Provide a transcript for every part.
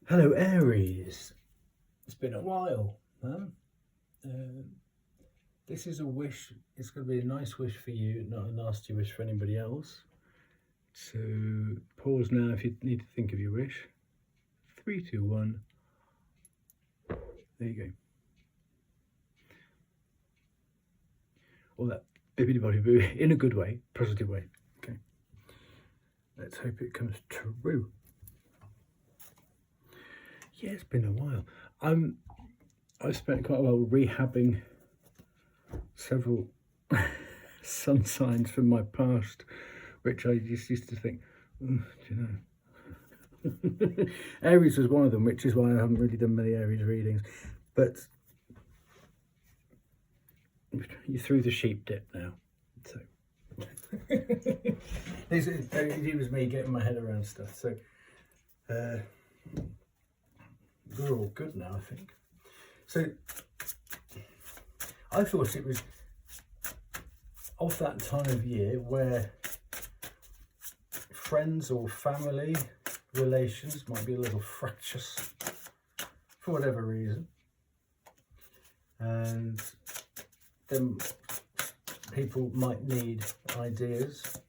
Hello Aries, it's been a while, huh? This is a wish, it's going to be a nice wish for you, not a nasty wish for anybody else. So pause now if you need to think of your wish. 3, 2, 1, there you go. All that bibbidi-bobbidi-boo in a good way, positive way, okay. Let's hope it comes true. Yeah, it's been a while. I've spent quite a while rehabbing several sun signs from my past, which I just used to think, do you know? Aries was one of them, which is why I haven't really done many Aries readings. But you're through the sheep dip now, so it was me getting my head around stuff. So we're all good now, I think. So I thought it was of that time of year where friends or family relations might be a little fractious for whatever reason, and then people might need ideas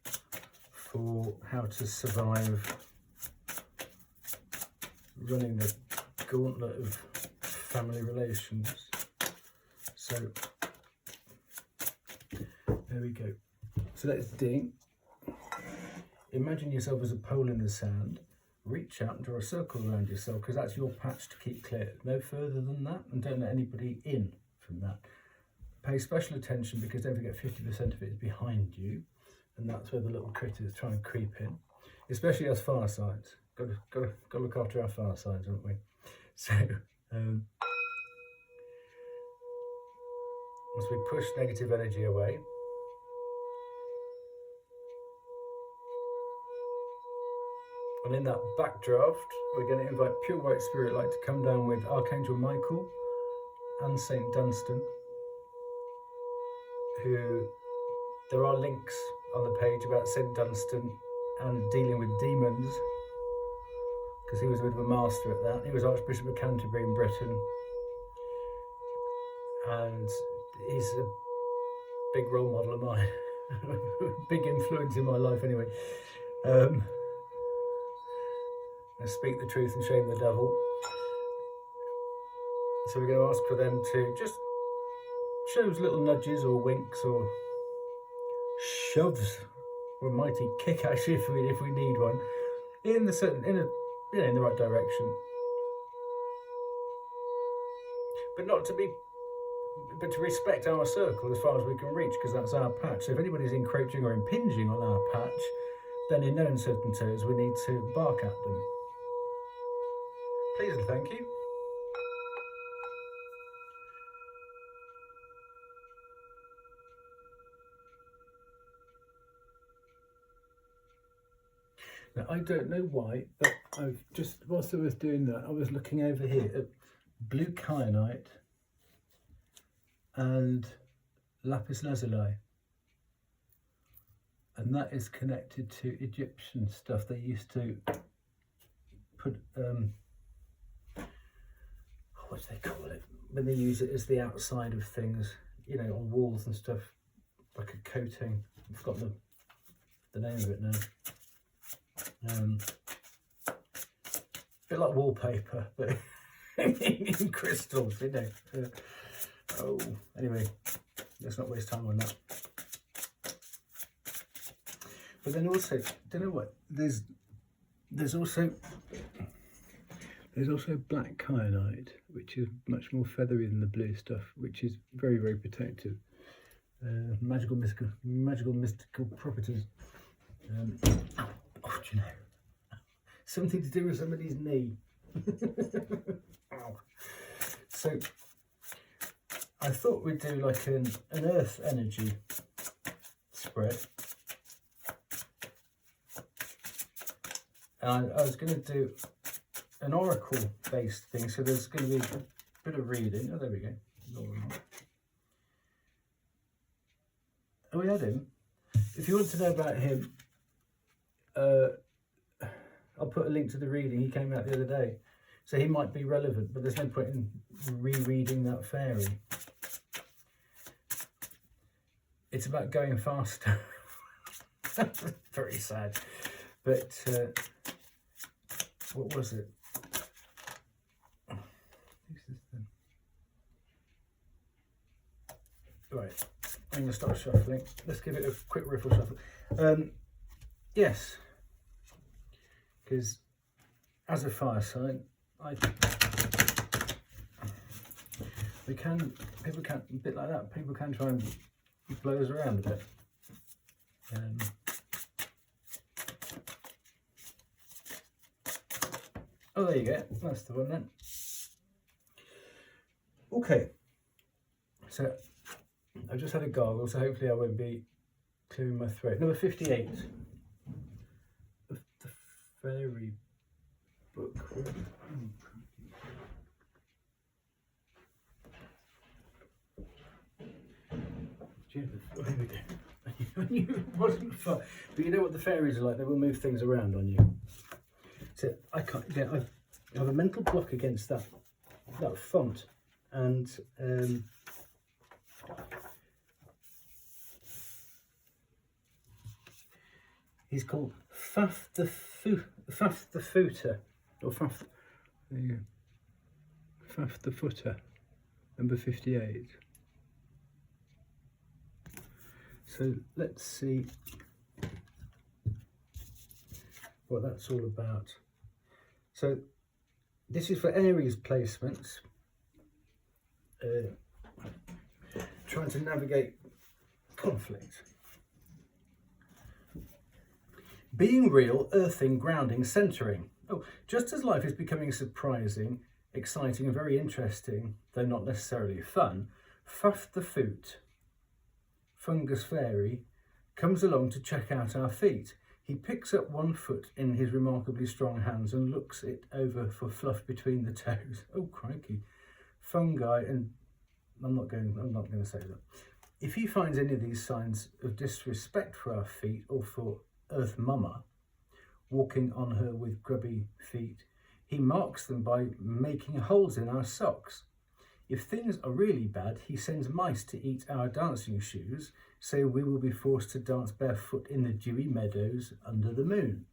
for how to survive running the gauntlet of family relations. So there we go. So let's ding. Imagine yourself as a pole in the sand. Reach out and draw a circle around yourself, because that's your patch to keep clear. No further than that, and don't let anybody in from that. Pay special attention, because don't forget 50% of it is behind you, and that's where the little critters try and creep in. Especially us far sides. Got to look after our far sides, haven't we? So as we push negative energy away, and in that backdraft, we're going to invite pure white spirit light to come down with Archangel Michael and Saint Dunstan, who there are links on the page about Saint Dunstan and dealing with demons, because he was a bit of a master at that. He was Archbishop of Canterbury in Britain, and he's a big role model of mine, big influence in my life anyway. I speak the truth and shame the devil. So we're going to ask for them to just show us little nudges or winks or shoves or a mighty kick, actually, if we need one, in the right direction. But to respect our circle as far as we can reach, because that's our patch. So if anybody's encroaching or impinging on our patch, then in no uncertain terms we need to bark at them. Please and thank you. Now, I don't know why, but I've just, whilst I was doing that, I was looking over here at blue kyanite and lapis lazuli, and that is connected to Egyptian stuff. They used to put what do they call it when they use it as the outside of things, you know, on walls and stuff, like a coating. I've forgotten the name of it now. A bit like wallpaper, but in crystals, you know. Anyway, let's not waste time on that. But then also, don't know what, there's also black kyanite, which is much more feathery than the blue stuff, which is very, very protective. Magical mystical properties. Do you know? Something to do with somebody's knee. So I thought we'd do like an earth energy spread. And I was going to do an oracle based thing, so there's going to be a bit of reading. Oh, there we go. Oh, we had him. If you want to know about him, I'll put a link to the reading. He came out the other day. So he might be relevant, but there's no point in rereading that fairy. It's about going faster. Very sad. But what was it? Right, I'm going to start shuffling. Let's give it a quick riffle shuffle. Yes, because as a fire sign, people can, a bit like that, people can try and blow us around a bit. Oh, there you go, that's the one then. Okay, so I've just had a gargle, so hopefully I won't be clearing my throat. Number 58 of the fairy book. Oh, here we go. I knew it wasn't fun, but you know what the fairies are like, they will move things around on you. So I can't, yeah, I have a mental block against that font, and he's called Faf the Footer, or Faf, there you go, Faf the Footer, number 58. So let's see what that's all about. So this is for Aries placements, trying to navigate conflict. Being real, earthing, grounding, centering. Oh, just as life is becoming surprising, exciting and very interesting, though not necessarily fun, Fuff the Foot, fungus fairy, comes along to check out our feet. He picks up one foot in his remarkably strong hands and looks it over for fluff between the toes. Oh, crikey. Fungi and... I'm not going to say that. If he finds any of these signs of disrespect for our feet or for Earth Mama, walking on her with grubby feet, he marks them by making holes in our socks. If things are really bad, he sends mice to eat our dancing shoes, so we will be forced to dance barefoot in the dewy meadows under the moon.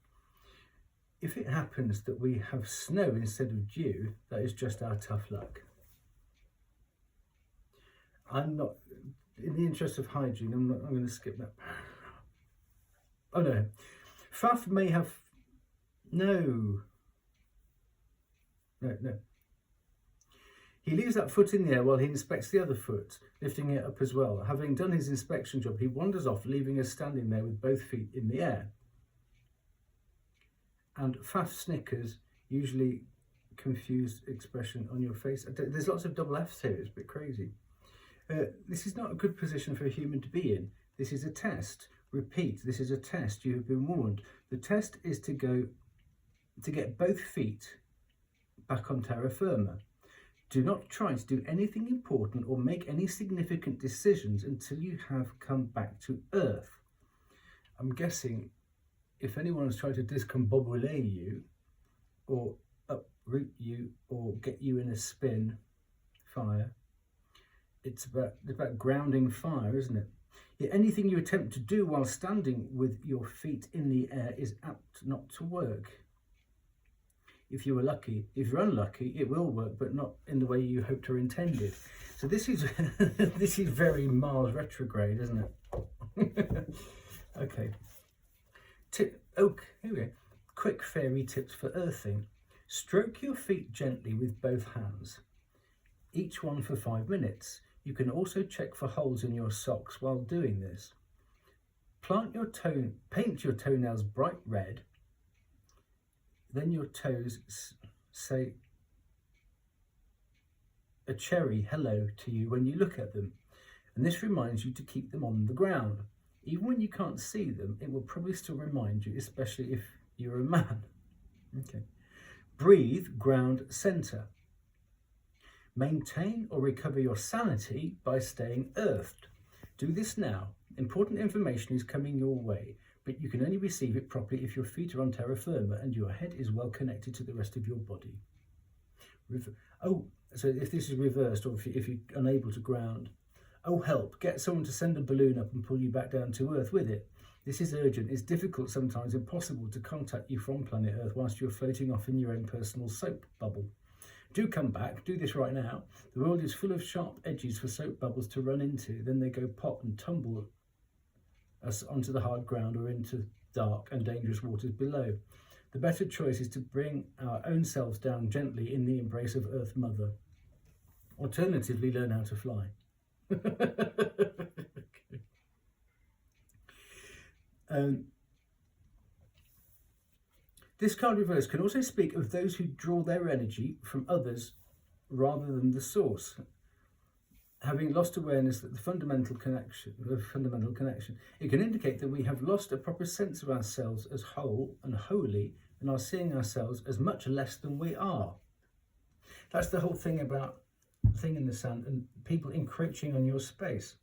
If it happens that we have snow instead of dew, that is just our tough luck. I'm not, in the interest of hygiene, I'm going to skip that. Oh no, Faf may have, no. He leaves that foot in the air while he inspects the other foot, lifting it up as well. Having done his inspection job, he wanders off, leaving us standing there with both feet in the air. And Faf snickers, usually confused expression on your face. There's lots of double F's here, it's a bit crazy. This is not a good position for a human to be in. This is a test. Repeat, this is a test. You have been warned. The test is to get both feet back on terra firma. Do not try to do anything important or make any significant decisions until you have come back to Earth. I'm guessing if anyone has tried to discombobulate you or uproot you or get you in a spin fire, it's about grounding fire, isn't it? Yet anything you attempt to do while standing with your feet in the air is apt not to work. If you were lucky. If you're unlucky, it will work, but not in the way you hoped or intended. So this is this is very Mars retrograde, isn't it? Okay. Here we go. Quick fairy tips for earthing. Stroke your feet gently with both hands, each one for 5 minutes. You can also check for holes in your socks while doing this. Paint your toenails bright red. Then your toes say a cherry hello to you when you look at them. And this reminds you to keep them on the ground. Even when you can't see them, it will probably still remind you, especially if you're a man. Okay. Breathe, ground, center. Maintain or recover your sanity by staying earthed. Do this now. Important information is coming your way, but you can only receive it properly if your feet are on terra firma and your head is well connected to the rest of your body. Oh, so if this is reversed, or if you're unable to ground, oh help, get someone to send a balloon up and pull you back down to Earth with it. This is urgent. It's difficult, sometimes impossible, to contact you from planet Earth whilst you're floating off in your own personal soap bubble. Do come back, do this right now. The world is full of sharp edges for soap bubbles to run into, then they go pop and tumble us onto the hard ground or into dark and dangerous waters below. The better choice is to bring our own selves down gently in the embrace of Earth Mother. Alternatively, learn how to fly. This card reverse can also speak of those who draw their energy from others rather than the source, having lost awareness that the fundamental connection. It can indicate that we have lost a proper sense of ourselves as whole and holy, and are seeing ourselves as much less than we are. That's the whole thing about thing in the sand and people encroaching on your space.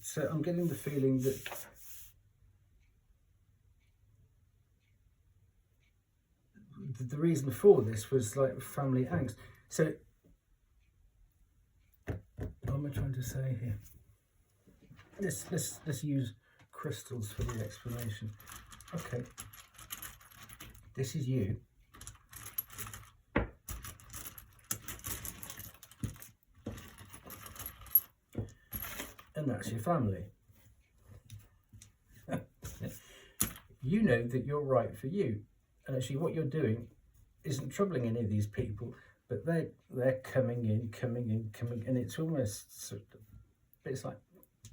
So I'm getting the feeling that the reason for this was like family angst. So what am I trying to say here? Let's use crystals for the explanation. Okay, this is you. And that's your family. You know that you're right for you, and actually what you're doing isn't troubling any of these people, but they're coming in, and it's almost sort of, it's like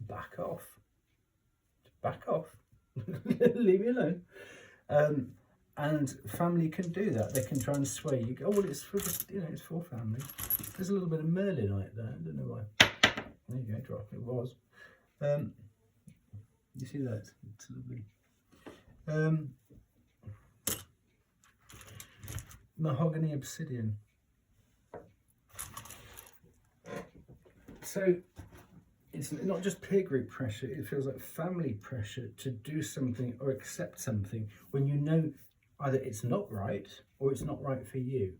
back off, leave me alone. And family can do that. They can try and sway you. Oh well, it's for it's for family. There's a little bit of Merlinite there. I don't know why. There you go, drop. It was. You see that? It's lovely. Mahogany obsidian. So it's not just peer group pressure, it feels like family pressure to do something or accept something when you know either it's not right or it's not right for you.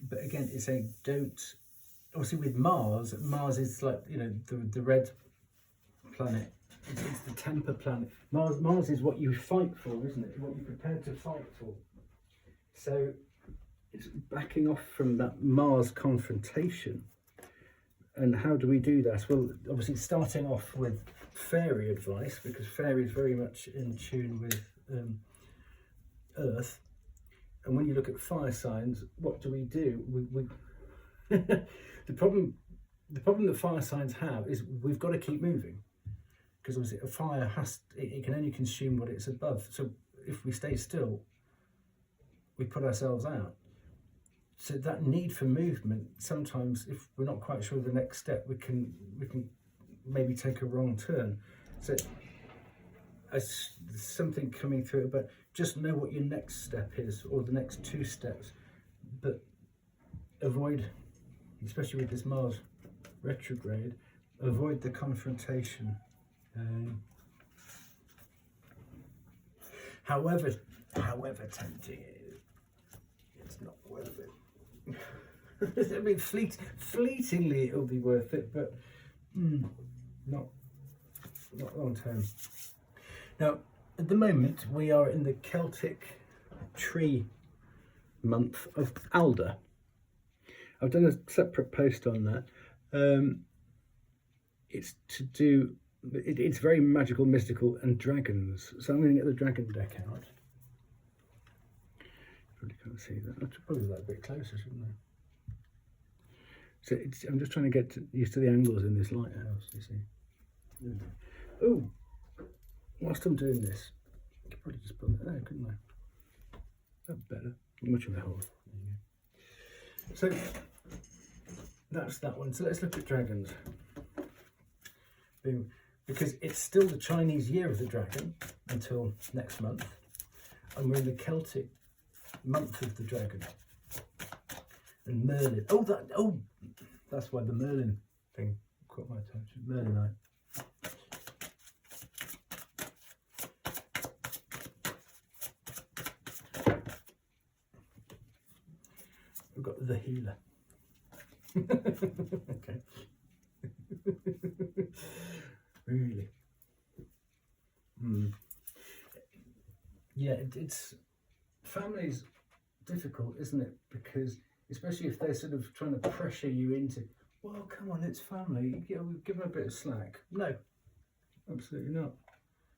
But again, it's a don't. Obviously, with Mars is like the red planet. It's the temper planet. Mars is what you fight for, isn't it? What you're prepared to fight for. So it's backing off from that Mars confrontation. And how do we do that? Well, obviously starting off with fairy advice, because fairy is very much in tune with Earth. And when you look at fire signs, what do? We the problem that fire signs have is we've got to keep moving, because obviously a fire it can only consume what it's above. So if we stay still, we put ourselves out. So that need for movement, sometimes if we're not quite sure of the next step, we can maybe take a wrong turn. So as something coming through, but just know what your next step is, or the next two steps, but avoid, especially with this Mars retrograde, avoid the confrontation. However tempting it is, it's not worth it. I mean, fleetingly it'll be worth it, but not long term. Now, at the moment, we are in the Celtic tree month of Alder. I've done a separate post on that. It's to do. It's very magical, mystical, and dragons. So I'm going to get the dragon deck out. Probably can't see that. I should probably be a bit closer, shouldn't I? So I'm just trying to get used to the angles in this lighthouse. You see. Oh, whilst I'm doing this, I could probably just put that there, couldn't I? That's better. Much of a hole. So that's that one. So let's look at dragons. Boom. Because it's still the Chinese year of the dragon until next month, and we're in the Celtic month of the dragon. And Merlin. That's why the Merlin thing caught my attention. Merlinite. we've got the healer. Okay. Really. Yeah, it's family's difficult, isn't it? Because especially if they're sort of trying to pressure you into, well, come on, it's family. Yeah, we'll give them a bit of slack. No, absolutely not.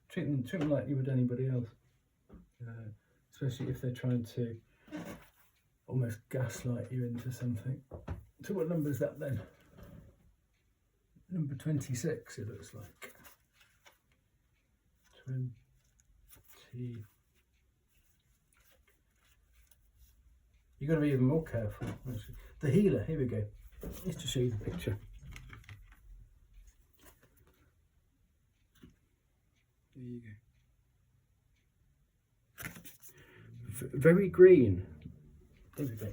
Treat them like you would anybody else. Especially if they're trying to almost gaslight you into something. So what number is that then? Number 26, it looks like. 20. You've got to be even more careful. The healer, here we go. Just to show you the picture. There you go. Very green. There we go.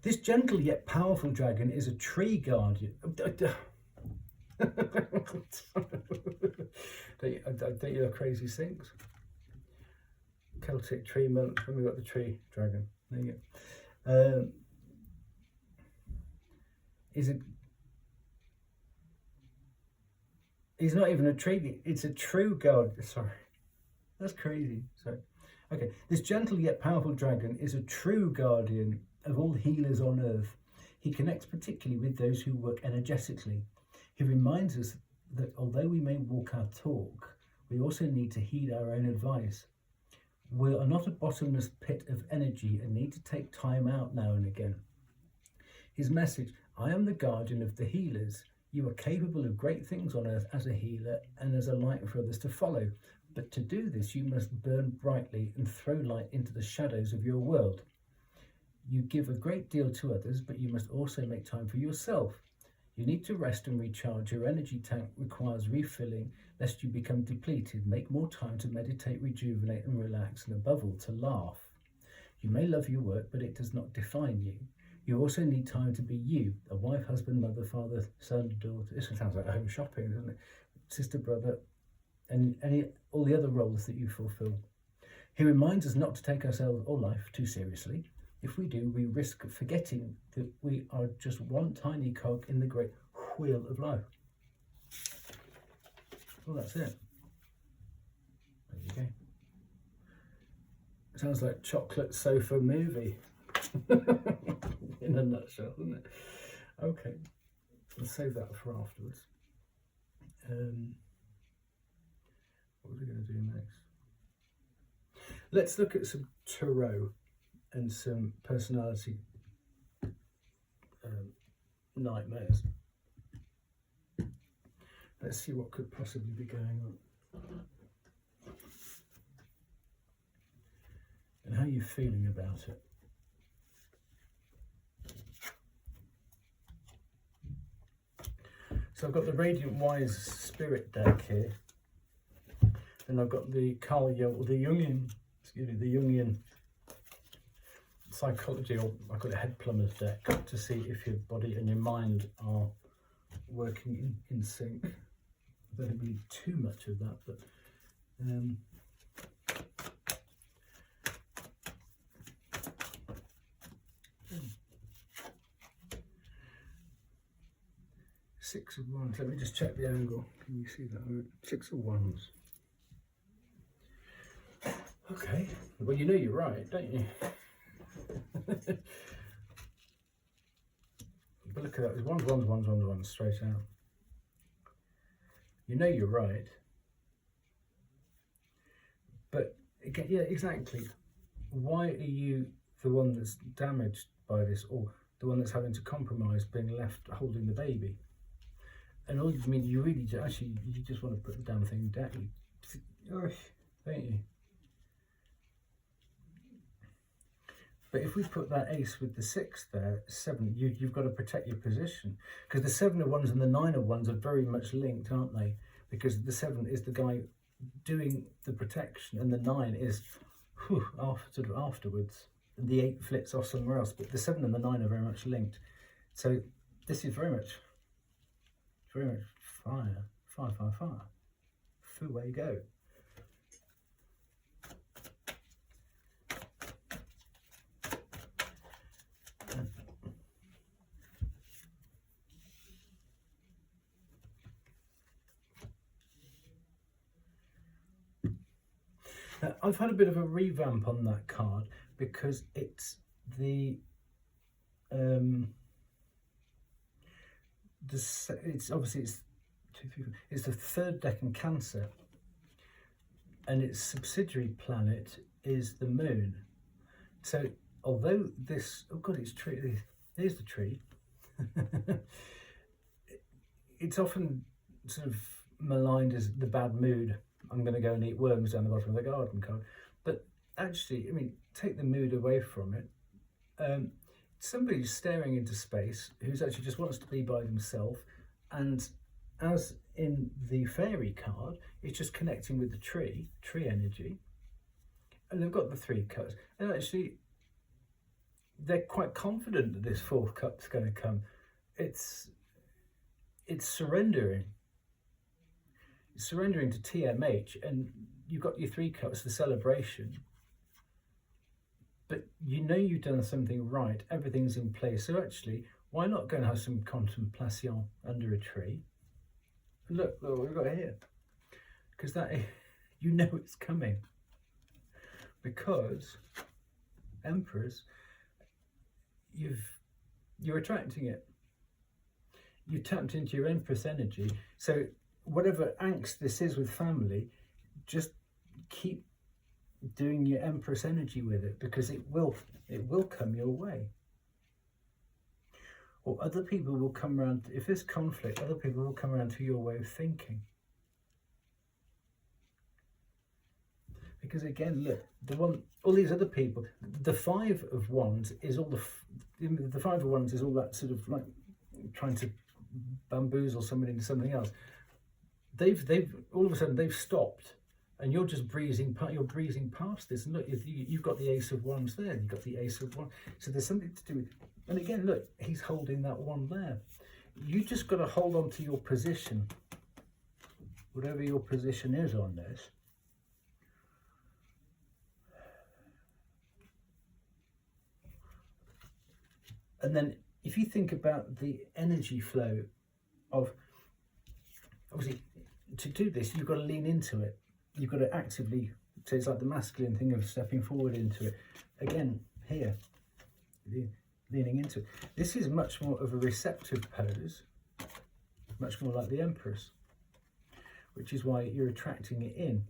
This gentle yet powerful dragon is a tree guardian. Don't you have crazy things? Celtic tree monk, and we've got the tree dragon. There you go. He's not even a tree, it's a true god. Sorry, that's crazy. Sorry. Okay, this gentle yet powerful dragon is a true guardian of all healers on earth. He connects particularly with those who work energetically. He reminds us that although we may walk our talk, we also need to heed our own advice. We are not a bottomless pit of energy and need to take time out now and again. His message: I am the guardian of the healers. You are capable of great things on earth as a healer and as a light for others to follow. But to do this, you must burn brightly and throw light into the shadows of your world. You give a great deal to others, but you must also make time for yourself. You need to rest and recharge. Your energy tank requires refilling, lest you become depleted. Make more time to meditate, rejuvenate and relax, and above all, to laugh. You may love your work, but it does not define you. You also need time to be you, a wife, husband, mother, father, son, daughter. This sounds like home shopping, doesn't it? Sister, brother, and all the other roles that you fulfill. He reminds us not to take ourselves or life too seriously. If we do, we risk forgetting that we are just one tiny cog in the great wheel of life. Well, that's it. There you go. Sounds like chocolate sofa movie. In a nutshell, doesn't it? Okay, let's save that for afterwards. What are we going to do next? Let's look at some tarot and some personality nightmares. Let's see what could possibly be going on and how you're feeling about it. So I've got the Radiant Wise Spirit deck here, and I've got the Carl Jung, or the Jungian, the Jungian psychology, or I call it head plumber's deck, to see if your body and your mind are working in sync. I don't need too much of that, but Six of Wands. Let me just check the angle. Can you see that? Six of Wands. Okay. Well, you know you're right, don't you? But look at that. There's wands straight out. You know you're right. But again, yeah, exactly. Why are you the one that's damaged by this, or the one that's having to compromise being left holding the baby? And all you mean, you really actually, you just want to put the damn thing down, don't you? But if we put that ace with the 6 there, 7, you've got to protect your position, because the 7 of Wands and the 9 of Wands are very much linked, aren't they? Because the 7 is the guy doing the protection, and the 9 is sort of afterwards. And the 8 flits off somewhere else, but the 7 and the 9 are very much linked. So this is very much fire. Away you go. I've had a bit of a revamp on that card because it's the it's obviously it's 2, 3, 4, it's the third deck in Cancer, and its subsidiary planet is the moon. So although this, oh god, it's tree, there's the tree. It's often sort of maligned as the bad mood. I'm going to go and eat worms down the bottom of the garden card. But actually, I mean, take the mood away from it. Somebody's staring into space who's actually just wants to be by themselves, and as in the fairy card, it's just connecting with the tree energy, and they've got the 3 cups, and actually they're quite confident that this 4th cup's going to come. It's surrendering. It's surrendering to TMH, and you've got your 3 cups for celebration. But you know you've done something right, everything's in place. So actually, why not go and have some contemplation under a tree? Look what we've got here. Because that, you know it's coming. Because Empress, you're attracting it. You tapped into your Empress energy. So whatever angst this is with family, just keep doing your Empress energy with it, because it will come your way. Or other people will come around, if there's conflict, other people will come around to your way of thinking. Because again, look, all these other people, the 5 of Wands is all the 5 of Wands is all that sort of like trying to bamboozle somebody into something else. They've all of a sudden they've stopped. And you're just breezing past this. And look, you've got the Ace of Wands there, you've got the Ace of Wands. So there's something to do with, and again, look, he's holding that one there. You just got to hold on to your position, whatever your position is on this. And then if you think about the energy flow of, obviously, to do this, you've got to lean into it. You've got to actively, so it's like the masculine thing of stepping forward into it. Again, here, leaning into it. This is much more of a receptive pose, much more like the Empress, which is why you're attracting it in.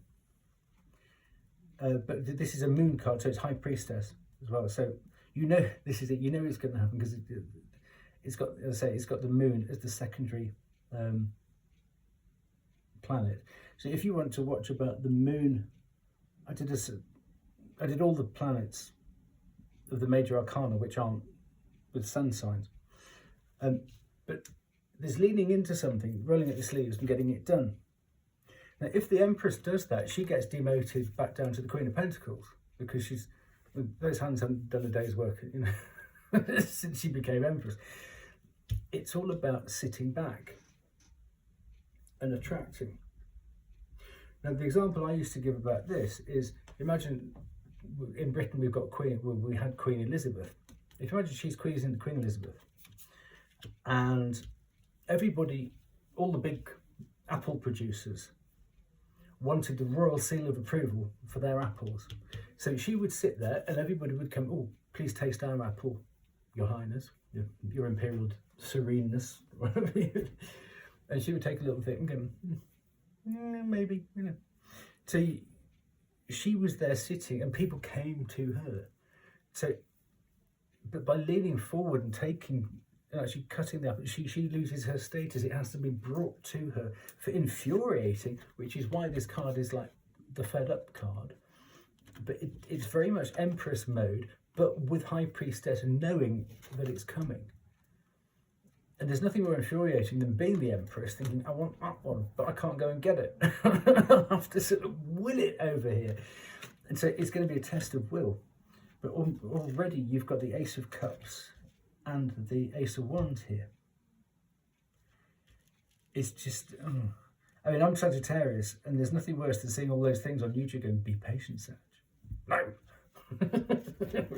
But this is a moon card, so it's High Priestess as well. So you know this is it. You know it's going to happen because it's got, as I say, it's got the moon as the secondary planet. So if you want to watch about the moon, I did all the planets of the major arcana, which aren't with sun signs. But there's leaning into something, rolling up your sleeves and getting it done. Now, if the Empress does that, she gets demoted back down to the Queen of Pentacles, because those hands haven't done a day's work, you know, since she became Empress. It's all about sitting back and attracting. Now, the example I used to give about this is, imagine in Britain we had Queen Elizabeth. If you imagine she's Queen Elizabeth, and everybody, all the big apple producers, wanted the royal seal of approval for their apples. So she would sit there and everybody would come, oh, please taste our apple, Your Highness, your Imperial Sereneness, whatever. And she would take a little thing and go, maybe, you know. So she was there sitting and people came to her. So, but by leaning forward and taking, actually cutting the apple, she loses her status. It has to be brought to her for infuriating, which is why this card is like the fed up card. But it's very much Empress mode, but with High Priestess knowing that it's coming. And there's nothing more infuriating than being the Empress, thinking, I want that one, but I can't go and get it. I'll have to sort of will it over here. And so it's going to be a test of will. But already you've got the Ace of Cups and the Ace of Wands here. It's just, I mean, I'm Sagittarius, and there's nothing worse than seeing all those things on YouTube going, be patient, Sag. No.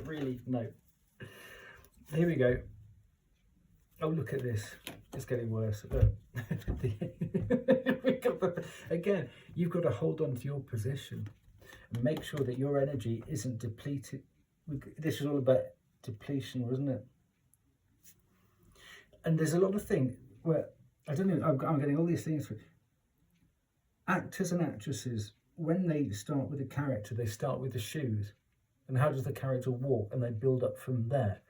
Really, no. Here we go. Oh, look at this. It's getting worse. Again, you've got to hold on to your position. Make sure that your energy isn't depleted. This was all about depletion, wasn't it? And there's a lot of things where, I don't know, I'm getting all these things. Actors and actresses, when they start with a character, they start with the shoes. And how does the character walk? And they build up from there.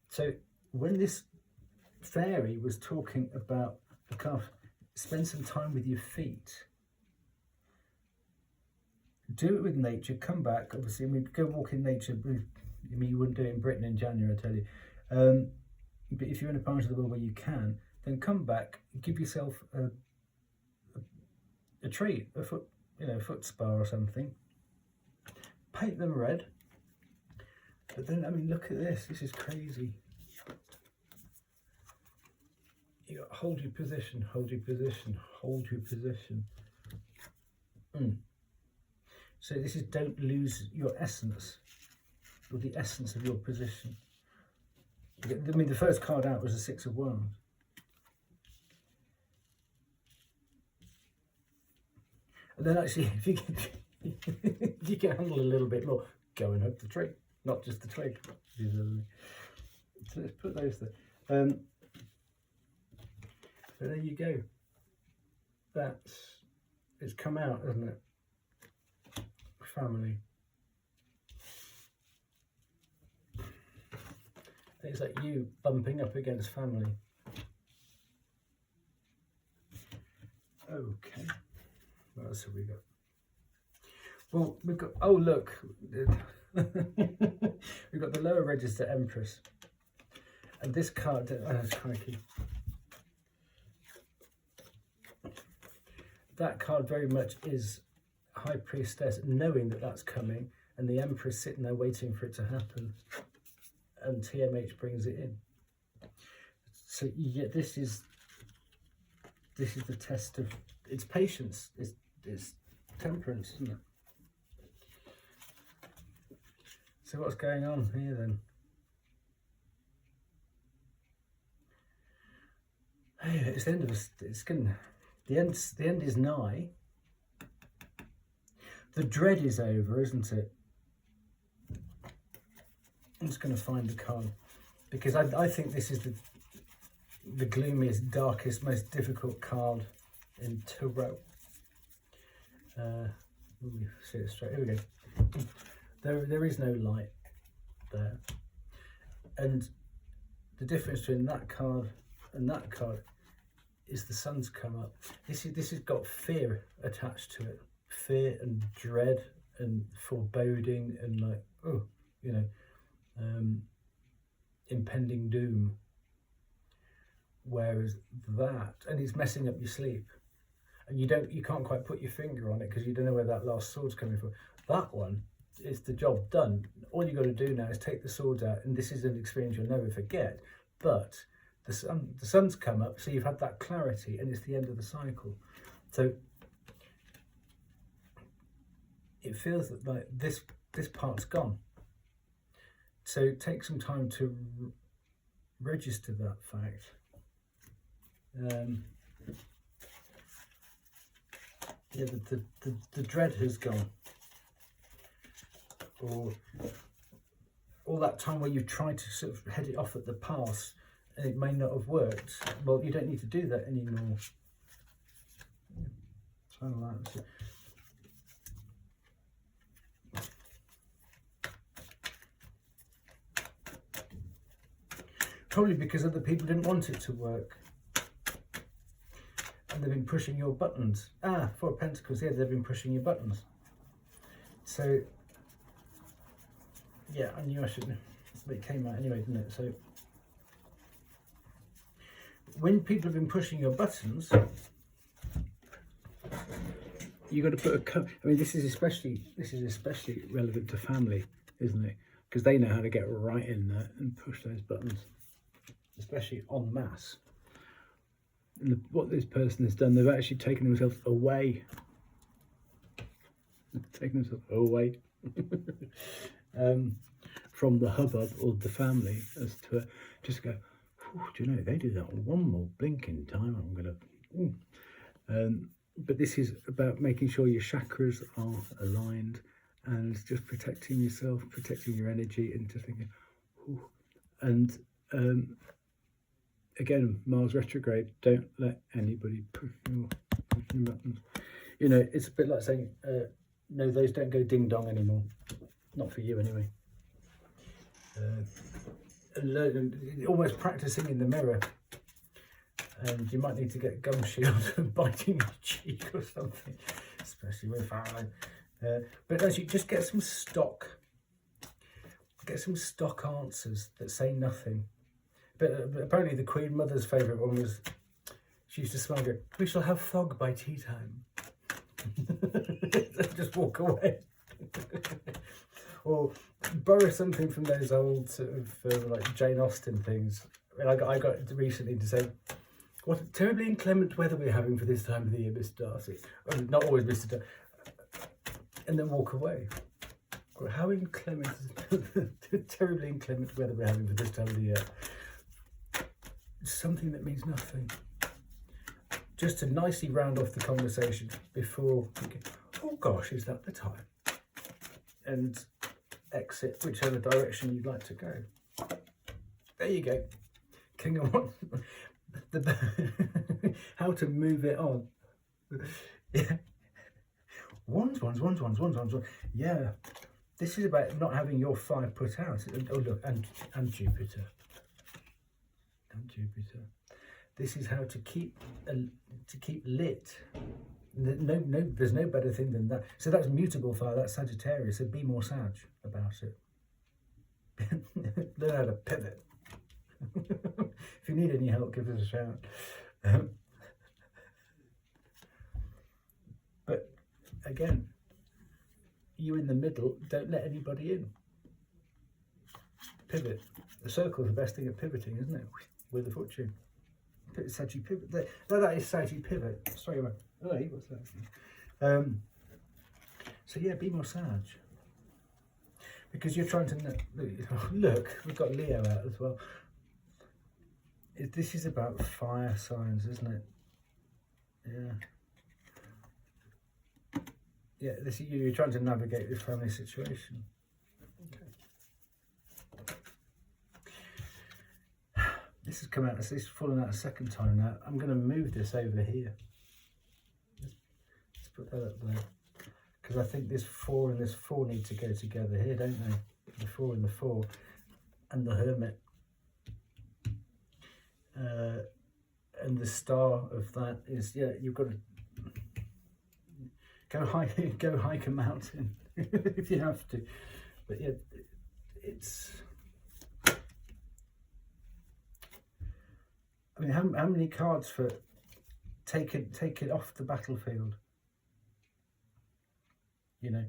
So when this fairy was talking about the kind of spend some time with your feet, do it with nature, come back. Obviously, I mean, go walk in nature. I mean, you wouldn't do it in Britain in January, I tell you. But if you're in a part of the world where you can, then come back, give yourself a treat, a foot spa or something. Paint them red. But then, I mean, look at this. This is crazy. You got hold your position, hold your position, hold your position. So this is don't lose your essence, or the essence of your position. I mean, the first card out was the Six of Wands. And then actually, if you can handle a little bit more, go and hug the tree, not just the twig. So let's put those there. So there you go. It's come out, hasn't it? Family. It's like you bumping up against family. Okay. What else have we got? Well, we've got, oh look, we've got the lower register Empress. And this card, crikey. That card very much is High Priestess, knowing that that's coming, and the Empress sitting there waiting for it to happen. And TMH brings it in. So yeah, this is the test of it's patience, it's temperance, isn't it? So what's going on here then? Hey, it's the end of the end is nigh. The dread is over, isn't it? I'm just going to find the card because I think this is the gloomiest, darkest, most difficult card in Tarot. Let me see it straight. Here we go. There is no light there, and the difference between that card and that card is the sun's come up. This has got fear attached to it, fear and dread and foreboding and like, oh, you know. Impending doom, whereas that, and it's messing up your sleep, and you can't quite put your finger on it because you don't know where that last sword's coming from. That one is the job done. All you got to do now is take the swords out, and this is an experience you'll never forget. But the sun's come up, so you've had that clarity, and it's the end of the cycle. So it feels that like this part's gone. So take some time to register that fact. Yeah, the dread has gone. Or all that time where you've tried to sort of head it off at the pass and it may not have worked. Well, you don't need to do that anymore. Probably because other people didn't want it to work. And they've been pushing your buttons. Four of Pentacles, yeah, they've been pushing your buttons. So, yeah, I knew I shouldn't, but it came out anyway, didn't it? So, when people have been pushing your buttons, you've got to put a cover. I mean, this is especially relevant to family, isn't it? Because they know how to get right in there and push those buttons, especially en masse. And what this person has done, they've actually taken themselves away. From the hubbub of the family, as to just go, do you know, they do that one more blinking time, I'm going to... But this is about making sure your chakras are aligned and just protecting yourself, protecting your energy, and just thinking, ooh. And again, Mars retrograde, don't let anybody push your buttons. You know, it's a bit like saying, no, those don't go ding dong anymore. Not for you anyway. Almost practicing in the mirror. And you might need to get gum shield and biting your cheek or something, especially with family. But actually, just get some stock. Get some stock answers that say nothing. But apparently, the Queen Mother's favourite one was, she used to smile and go, "We shall have fog by tea time." Just walk away. Or borrow something from those old sort of like Jane Austen things. And I got recently to say, "What terribly inclement weather we're having for this time of the year, Miss Darcy." Or, not always Mr. Darcy. And then walk away. How inclement, terribly inclement weather we're having for this time of the year. Something that means nothing. Just to nicely round off the conversation before thinking, oh gosh, is that the time? And exit whichever direction you'd like to go. There you go. King of what? How to move it on. Yeah. Wands. Yeah. This is about not having your fire put out. Oh look, and Jupiter. And Jupiter. This is how to keep lit. No, there's no better thing than that. So that's mutable fire, that's Sagittarius. So be more Sag about it. Learn how to pivot. If you need any help, give us a shout. But again, you in the middle, don't let anybody in. Pivot. The circle is the best thing at pivoting, isn't it? With the fortune. Saggy pivot. That is saggy pivot. Sorry about. Oh, he was that. So yeah, be more Sag. Because you're trying to look. We've got Leo out as well. This is about fire signs, isn't it? Yeah. Yeah. This you're trying to navigate this family situation. This has come out, this is falling out a second time now. I'm going to move this over here. Let's put that up there. Because I think this 4 and this 4 need to go together here, don't they? The 4 and the 4. And the Hermit. And the star of that is, yeah, you've got to go hike a mountain if you have to. But yeah, it's... I mean, how many cards for take it off the battlefield? You know,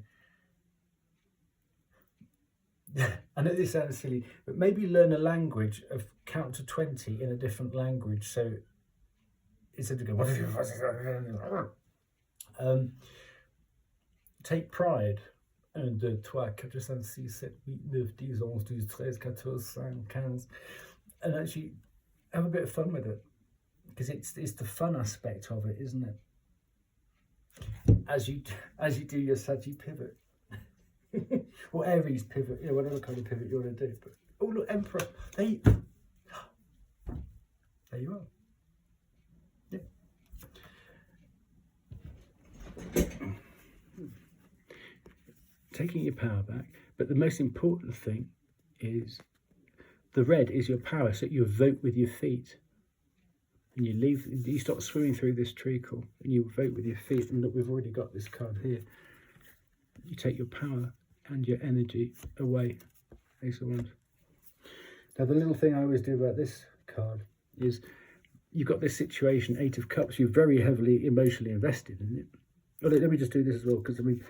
I know this sounds silly, but maybe learn a language of count to 20 in a different language. So instead of going, take pride. 1, 2, 3, 4, 5, 6, 7, 8, 9, 10, 11, 12, 13, 14, 15. And actually have a bit of fun with it, because it's the fun aspect of it, isn't it? As you do your Saggy pivot, or Aries pivot, you know, whatever kind of pivot you want to do. But oh look, Emperor, there you are. Yeah. Taking your power back, but the most important thing is the red is your power, so you vote with your feet. And you stop swimming through this treacle and you vote with your feet. And look, we've already got this card here. You take your power and your energy away. Ace of Wands. Now, the little thing I always do about this card is you've got this situation, 8 of Cups. You're very heavily emotionally invested in it. Oh, let me just do this as well, because I mean,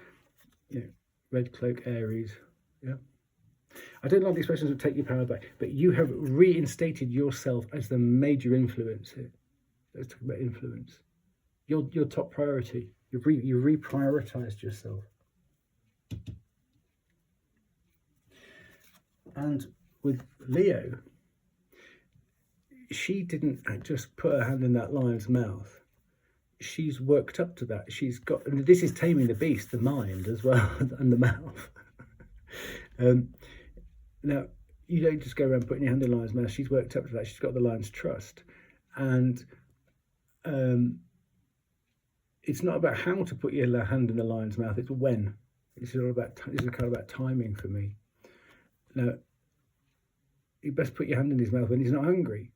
you know, red cloak, Aries. Yeah. I don't like the expressions of take your power back, but you have reinstated yourself as the major influence here. Let's talk about influence. Your top priority. You reprioritized yourself. And with Leo, she didn't just put her hand in that lion's mouth. she's worked up to that. She's got, and this is taming the beast, the mind as well, and the mouth. Now, you don't just go around putting your hand in the lion's mouth. She's worked up to that. She's got the lion's trust. And it's not about how to put your hand in the lion's mouth, it's when. It's all about, it's kind of about timing for me. Now, you best put your hand in his mouth when he's not hungry.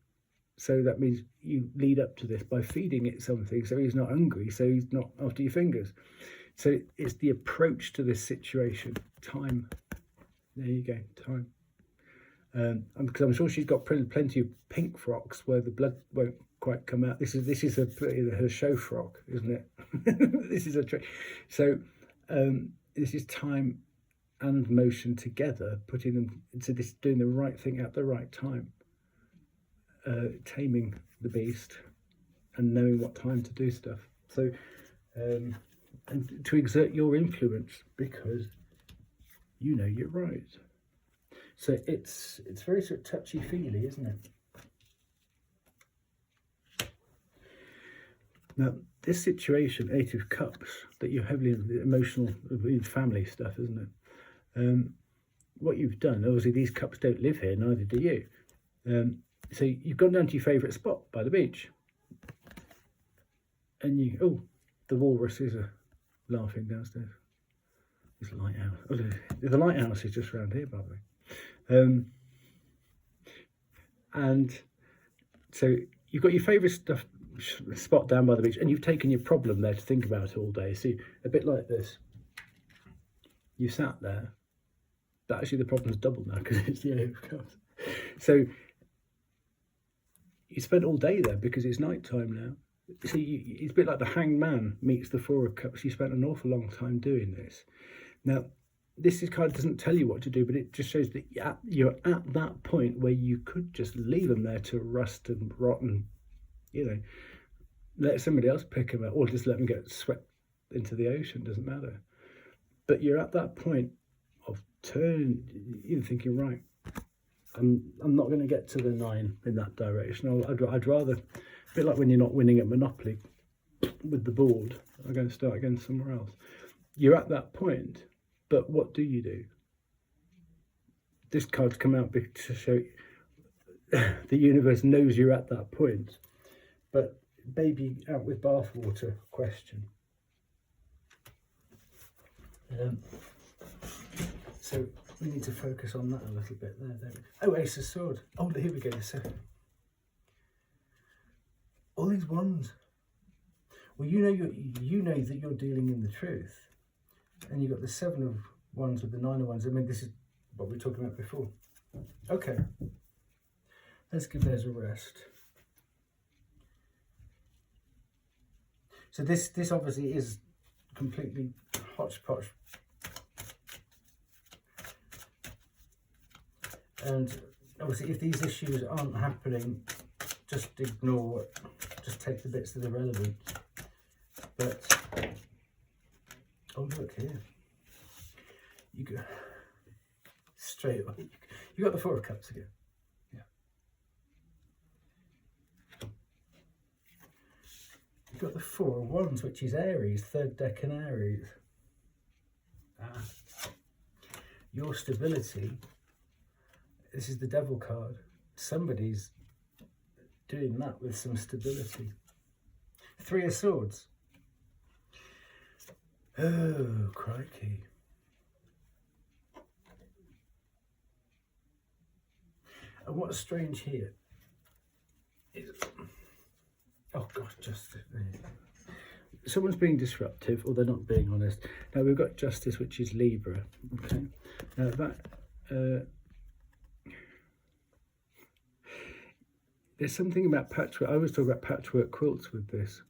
So that means you lead up to this by feeding it something so he's not hungry, so he's not after your fingers. So it's the approach to this situation. Time. There you go, time. Because I'm sure she's got plenty of pink frocks where the blood won't quite come out. This is her show frock, isn't it? This is a trick. So this is time and motion together, putting them into this, doing the right thing at the right time, taming the beast and knowing what time to do stuff. So and to exert your influence because you know you're right. So it's very sort of touchy-feely, isn't it? Now, this situation, 8 of Cups, that you're heavily emotional, family stuff, isn't it? What you've done, obviously these cups don't live here, neither do you. So you've gone down to your favourite spot by the beach. And you, oh, the walruses are laughing downstairs. It's a lighthouse. Oh, the lighthouse is just around here, by the way. And so you've got your favourite spot down by the beach, and you've taken your problem there to think about all day. See, a bit like this. You sat there, but actually the problem's doubled now because it's the 8 of Cups. So you spent all day there because it's night time now. See, it's a bit like the Hanged Man meets the 4 of Cups. You spent an awful long time doing this. Now, this is kind of doesn't tell you what to do, but it just shows that you're at that point where you could just leave them there to rust and rot and, you know, let somebody else pick them up, or just let them get swept into the ocean, doesn't matter. But you're at that point of you're thinking, right, I'm not going to get to the 9 in that direction. I'd rather, a bit like when you're not winning at Monopoly with the board, I'm going to start again somewhere else. You're at that point. But what do you do? This card's come out to show the universe knows you're at that point. But baby out with bathwater question. So we need to focus on that a little bit. There. Oh, Ace of Swords. Oh, here we go. So all these wands. Well, you know that you're dealing in the truth. And you've got the 7 of Wands with the 9 of Wands. I mean, this is what we were talking about before. Okay. Let's give those a rest. So this obviously is completely hodgepodge. And obviously if these issues aren't happening, just ignore it. Just take the bits that are relevant. But oh, look here. You go straight away. You got the 4 of Cups again. Yeah. You got the 4 of Wands, which is Aries, 3rd decan Aries. Your stability. This is the Devil card. Somebody's doing that with some stability. 3 of Swords. Oh, crikey. And what's strange here is, oh gosh, Justice. Someone's being disruptive, or they're not being honest. Now we've got Justice, which is Libra. Okay. Now that there's something about patchwork. I always talk about patchwork quilts with this.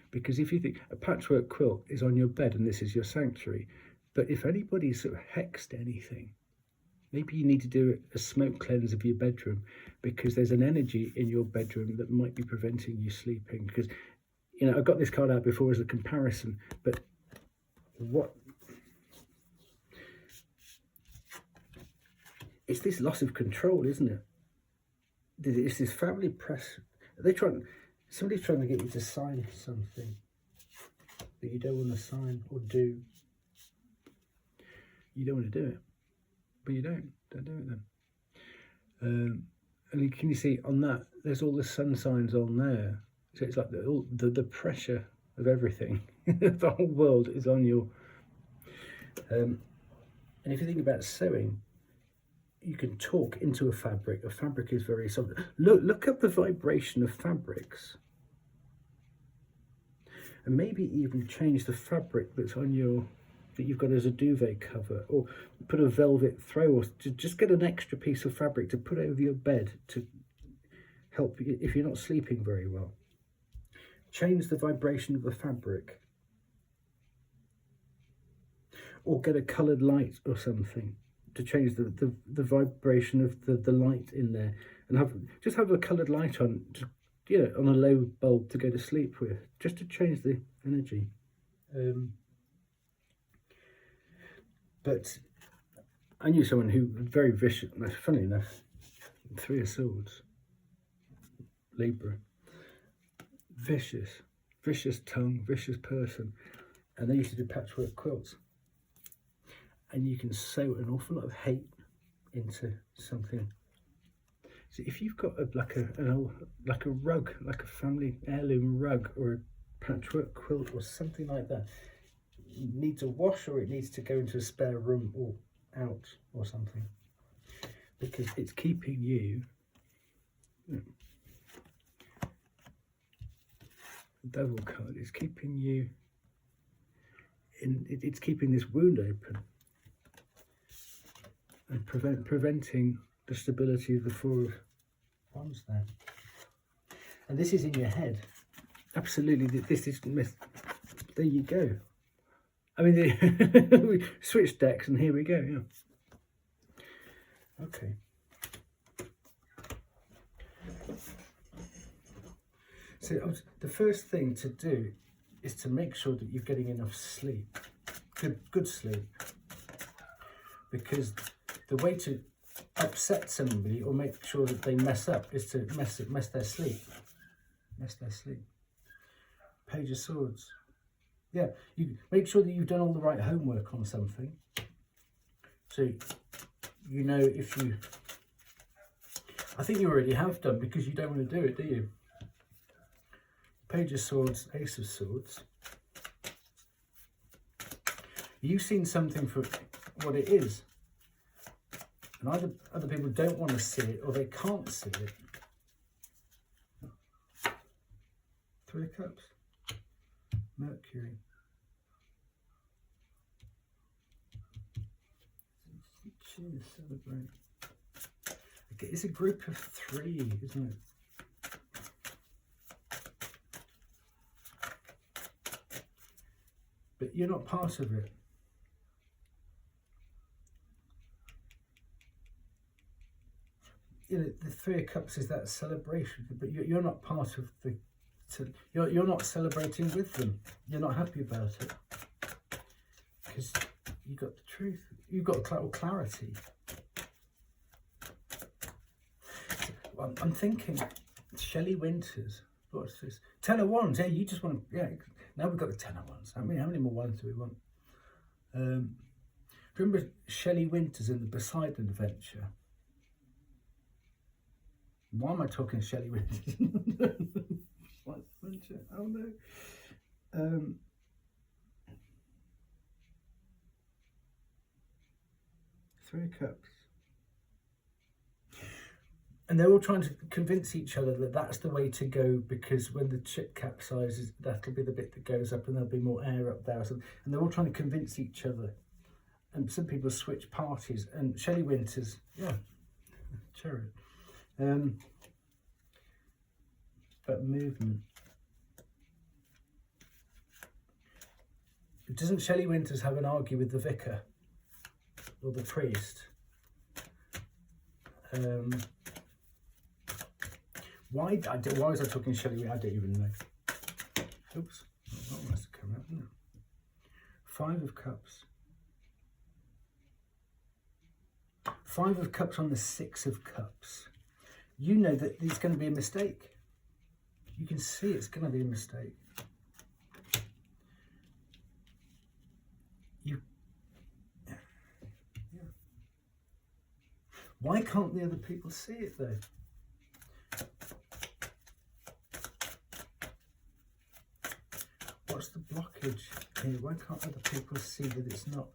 Because if you think a patchwork quilt is on your bed and this is your sanctuary, but if anybody's sort of hexed anything, maybe you need to do a smoke cleanse of your bedroom, because there's an energy in your bedroom that might be preventing you sleeping. Because, you know, I've got this card out before as a comparison, but what? It's this loss of control, isn't it? It's this family press. Are they trying? Somebody's trying to get you to sign something that you don't want to sign or do. You don't want to do it, but you don't do it then. And can you see on that, there's all the sun signs on there. So it's like the pressure of everything. The whole world is on your... and if you think about sewing, you can talk into a fabric. A fabric is very soft. Look up the vibration of fabrics. And maybe even change the fabric that's on your... that you've got as a duvet cover, or put a velvet throw, or just get an extra piece of fabric to put over your bed to help you if you're not sleeping very well. Change the vibration of the fabric, or get a coloured light or something to change the vibration of the light in there, and just have a coloured light on, on a low bulb to go to sleep with, just to change the energy. But I knew someone who was very vicious. Funny enough, 3 of Swords, Libra, vicious tongue, vicious person, and they used to do patchwork quilts. And you can sew an awful lot of hate into something. So if you've got like a rug, like a family heirloom rug, or a patchwork quilt or something like that, needs a wash, or it needs to go into a spare room or out or something, because it's keeping you, the devil card is keeping you in, it's keeping this wound open and preventing the stability of the 4 of Wands there. And this is in your head. Absolutely, this is myth. There you go. I mean, we switched decks and here we go, yeah. Okay. So the first thing to do is to make sure that you're getting enough sleep, good sleep. Because the way to upset somebody or make sure that they mess up is to mess their sleep. Mess their sleep. Page of Swords. Yeah, you make sure that you've done all the right homework on something. So you know if you... I think you already have done, because you don't want to do it, do you? Page of Swords, Ace of Swords. You've seen something for what it is. And either other people don't want to see it, or they can't see it. 3 of Cups. Mercury. Cheers, celebrate. Okay, it's a group of 3, isn't it? But you're not part of it. You know, the 3 of Cups is that celebration, but you're not part of the... You're not celebrating with them. You're not happy about it because you got the truth. You've got clarity. I'm thinking, Shelley Winters. What's this? 10 of Wands. Yeah, you just want to. Yeah. Now we've got the 10 of Wands. I mean, how many more wands do we want? Remember Shelley Winters in the Poseidon Adventure? Why am I talking Shelley Winters? Oh no. 3 of Cups. And they're all trying to convince each other that that's the way to go, because when the ship capsizes, that'll be the bit that goes up and there'll be more air up there. And they're all trying to convince each other. And some people switch parties. And Shelley Winters, yeah, Chariot. But movement. Doesn't Shelley Winters have an argue with the vicar or the priest? Why was I talking Shelley? I don't even know. Oops, that must have come out, didn't it? 5 of Cups. 5 of Cups on the 6 of Cups. You know that it's going to be a mistake. You can see it's going to be a mistake. Why can't the other people see it though? What's the blockage here? Why can't other people see that it's not?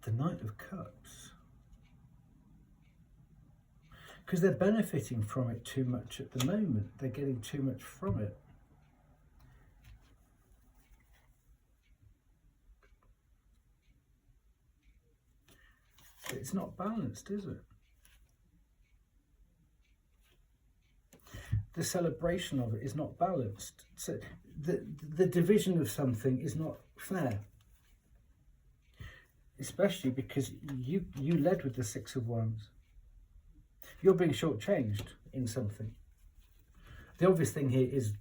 The Knight of Cups. Because they're benefiting from it too much at the moment. They're getting too much from it. It's not balanced, is it? The celebration of it is not balanced. So the division of something is not fair. Especially because you led with the Six of Wands. You're being shortchanged in something. The obvious thing here is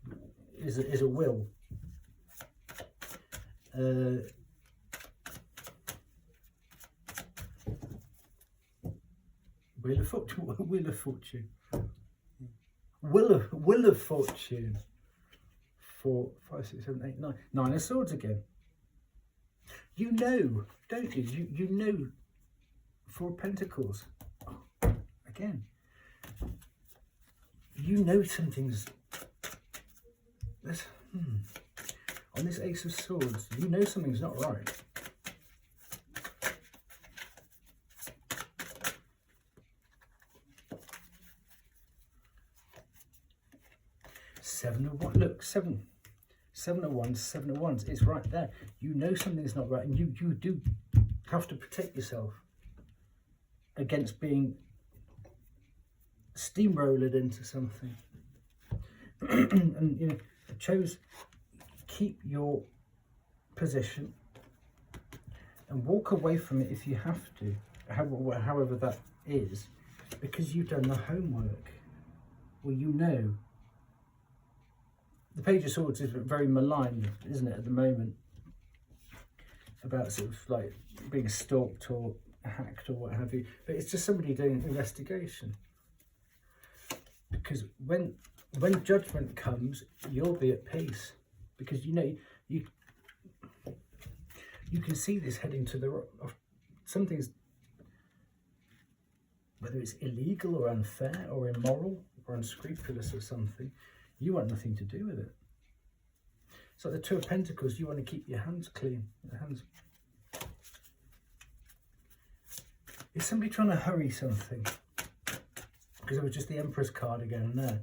a will. Wheel of Fortune. Wheel of Fortune. Will of Fortune. 4, 5, 6, 7, 8, 9. 9 of Swords again. You know, don't you? You know. 4 of Pentacles. Oh, again. You know something's. On this Ace of Swords, you know something's not right. Seven of Wands. Look, seven of Wands, 7 of Wands. It's right there. You know something's not right, and you do have to protect yourself against being steamrolled into something. And you know, chose keep your position and walk away from it if you have to, however that is, because you've done the homework. Well, you know. The Page of Swords is very maligned, isn't it, at the moment? About sort of like being stalked or hacked or what have you. But it's just somebody doing an investigation. Because when judgment comes, you'll be at peace. Because you know, you can see this heading to the something's, whether it's illegal or unfair or immoral or unscrupulous or something. You want nothing to do with it. It's like the Two of Pentacles. You want to keep your hands clean. Your hands. Is somebody trying to hurry something? Because it was just the Empress card again there.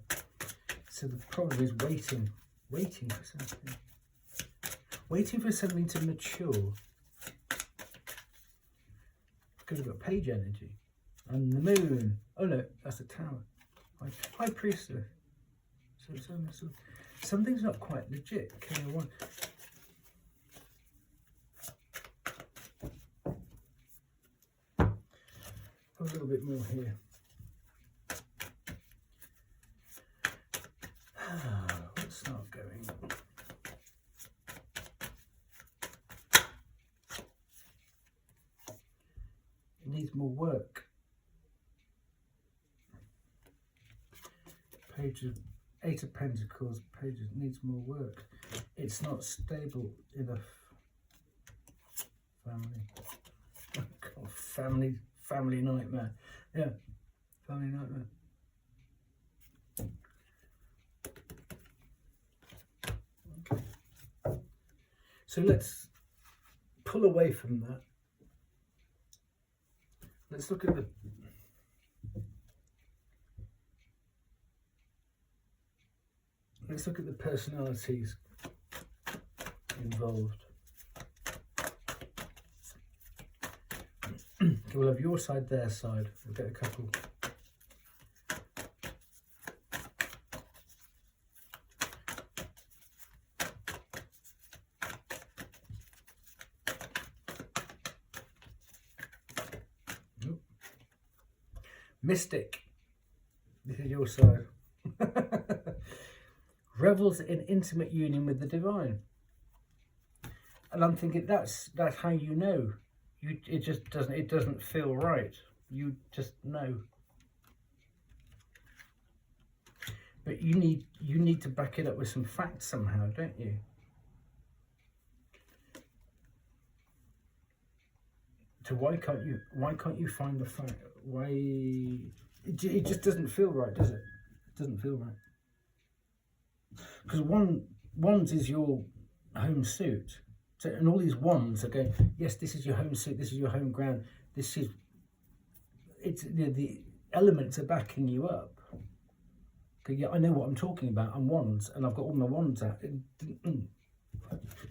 So the problem is waiting for something. Waiting for something to mature. Because we've got Page energy. And the Moon. Oh no, that's the Tower. High Priestess. So something's not quite legit. A little bit more here. Let's not going. It needs more work. Page of 8 of Pentacles, Pages needs more work. It's not stable enough. Family. Oh God, family nightmare. Yeah, family nightmare. Okay. So let's pull away from that. Let's look at the personalities involved. Okay, we'll have your side, their side. We'll get a couple. Nope. Mystic. This is your side. Revels in intimate union with the divine. And I'm thinking that's how you know it just doesn't feel right. You just know. But you need to back it up with some facts somehow, don't you? So why can't you find the fact? Why it just doesn't feel right, does it? It doesn't feel right. Because wands is your home suit. So, and all these wands are going, yes, this is your home suit, this is your home ground, this is, it's the elements are backing you up. Okay, yeah, I know what I'm talking about. I'm wands, and I've got all my wands out.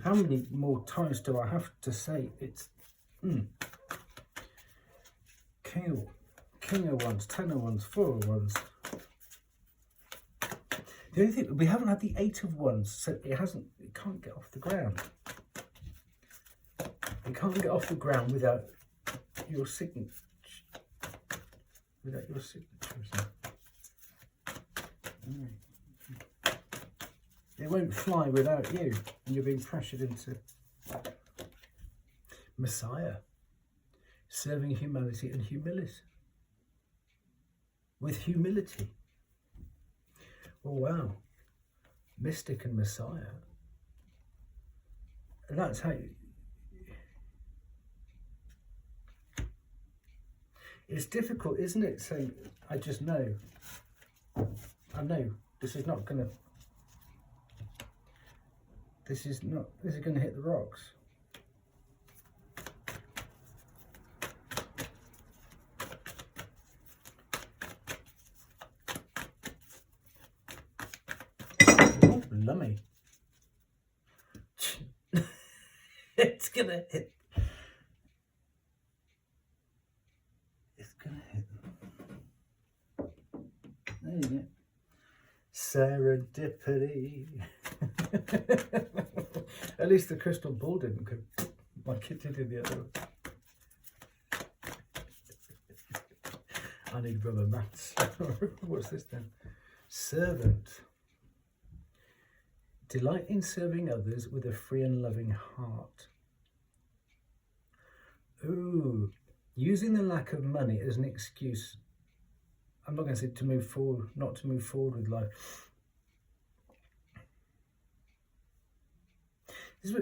How many more times do I have to say it's King of Wands, 10 of Wands, 4 of Wands. The only thing, we haven't had the 8 of Wands, so it can't get off the ground. It can't get off the ground without your signature. Without your signature. It won't fly without you, and you're being pressured into Messiah, serving humanity and humility. With humility. Oh wow, mystic and Messiah. And that's how you, it's difficult, isn't it? Saying, I just know. I know this is not gonna. This is gonna hit the rocks. Oh, lummy. It's gonna hit. It's gonna hit. There you go. Serendipity. At least the crystal ball didn't go like it did in the other one. I need rubber mats. What's this then? Servant. Delight in serving others with a free and loving heart. Ooh, using the lack of money as an excuse. I'm not going to say to move forward, not to move forward with life.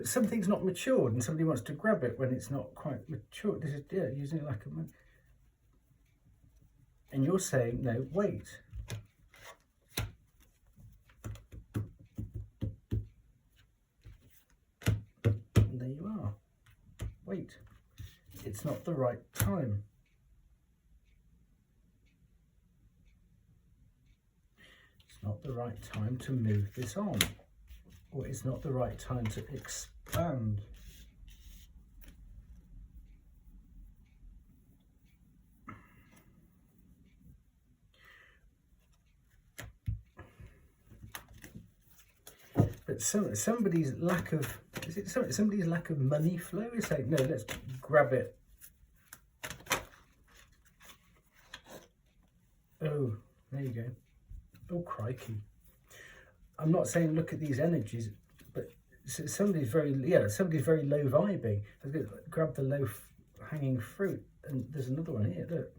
Something's not matured and somebody wants to grab it when it's not quite mature. This is, yeah, using lack of money. And you're saying, no, wait. And there you are. Wait. It's not the right time. It's not the right time to move this on. Or it's not the right time to expand. But somebody's lack of, is it somebody's lack of money flow is saying, no, let's grab it. Oh, there you go. Oh, crikey. I'm not saying look at these energies, but somebody's very low vibing. Grab the low hanging fruit, and there's another one here. Look,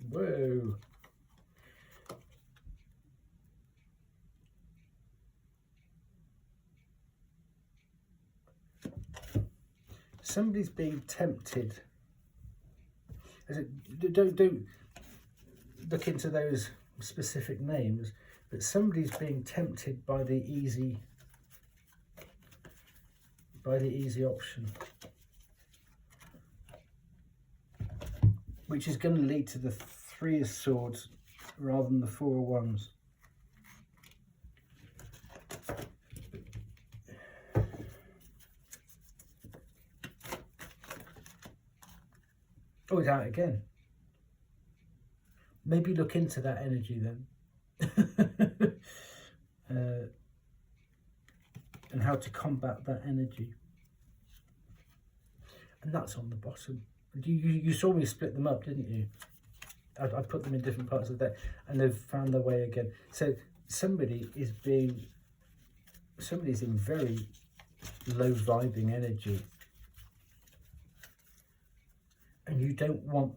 whoa. Somebody's being tempted. Don't look into those specific names. But somebody's being tempted by the easy option, which is going to lead to the 3 of Swords rather than the 4 of Wands. Oh, it's out again. Maybe look into that energy then. And how to combat that energy. And that's on the bottom. You saw me split them up, didn't you? I put them in different parts of the deck and they've found their way again. So somebody's in very low vibing energy. And you don't want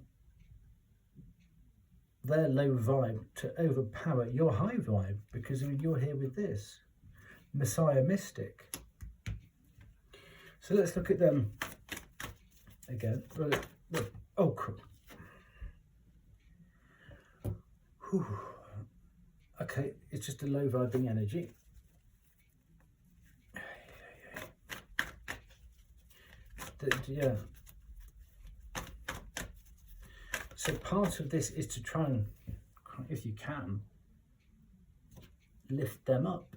their low vibe to overpower your high vibe, because I mean, you're here with this Messiah mystic. So let's look at them again. Oh, cool. Whew. Okay, it's just a low vibing energy. Yeah. So part of this is to try and, if you can, lift them up.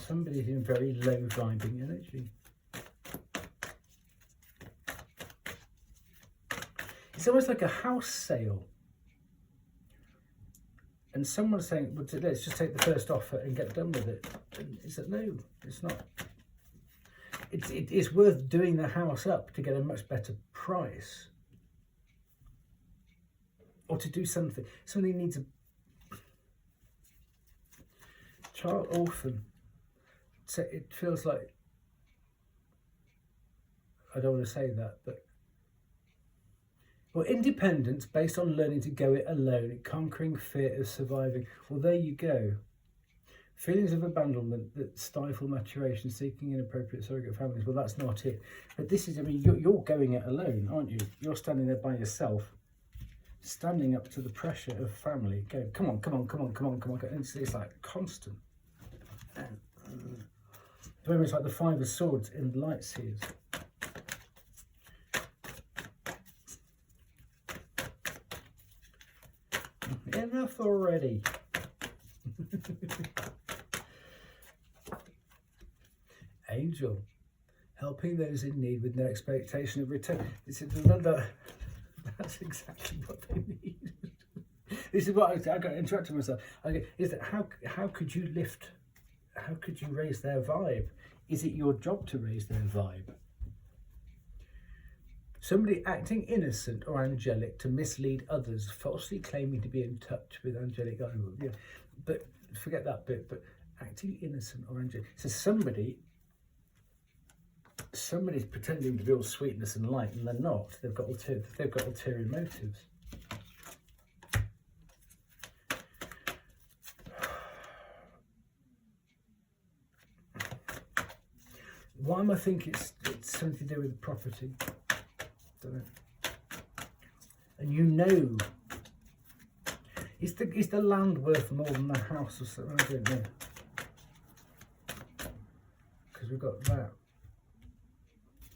Somebody's in very low vibing energy. It's almost like a house sale. And someone's saying, well, let's just take the first offer and get done with it. And it's like, no, it's not. It's worth doing the house up to get a much better price. Or to do something. Somebody needs a child orphan. So it feels like, I don't want to say that, but well, independence based on learning to go it alone, conquering fear of surviving. Well, there you go. Feelings of abandonment that stifle maturation, seeking inappropriate surrogate families. Well, that's not it. But this is, I mean, you're going it alone, aren't you? You're standing there by yourself, standing up to the pressure of family. Going, come on, come on, come on, come on, come on. And it's like constant. Very much like the Five of Swords in Light Seers. Enough already. Angel, helping those in need with no expectation of return. This is another. That's exactly what they need. This is what I got interrupted myself. Okay, is that how could you lift? How could you raise their vibe? Is it your job to raise their vibe? Somebody acting innocent or angelic to mislead others, falsely claiming to be in touch with angelic guidance. Yeah, but forget that bit. But acting innocent or angelic. So somebody's pretending to be all sweetness and light, and they're not. They've got ulterior motives. Why am I thinking it's something to do with property? Don't know. And you know, is the land worth more than the house or something? I don't know. Because we've got that.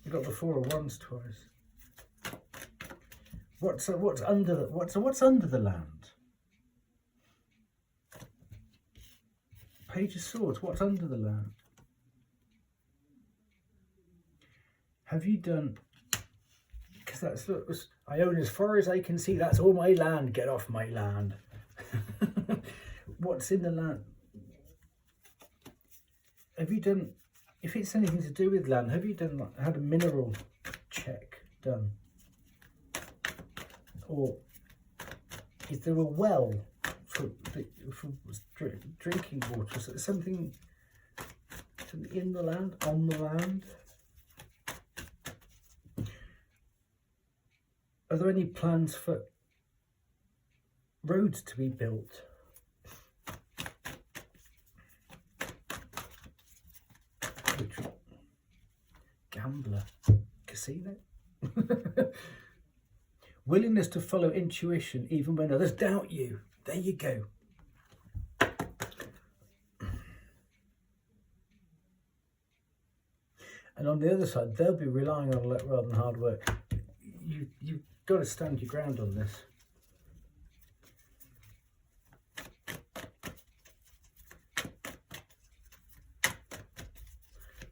We've got the Four of Wands twice. What's under the land? Page of Swords. What's under the land? Have you done? Because that's I own as far as I can see. That's all my land. Get off my land. What's in the land? Have you done? If it's anything to do with land, have you done had a mineral check done? Or is there a well for drinking water? Something in the land, on the land? Are there any plans for roads to be built? Gambler, casino. Willingness to follow intuition even when others doubt you. There you go. And on the other side, they'll be relying on luck rather than hard work. You've got to stand your ground on this.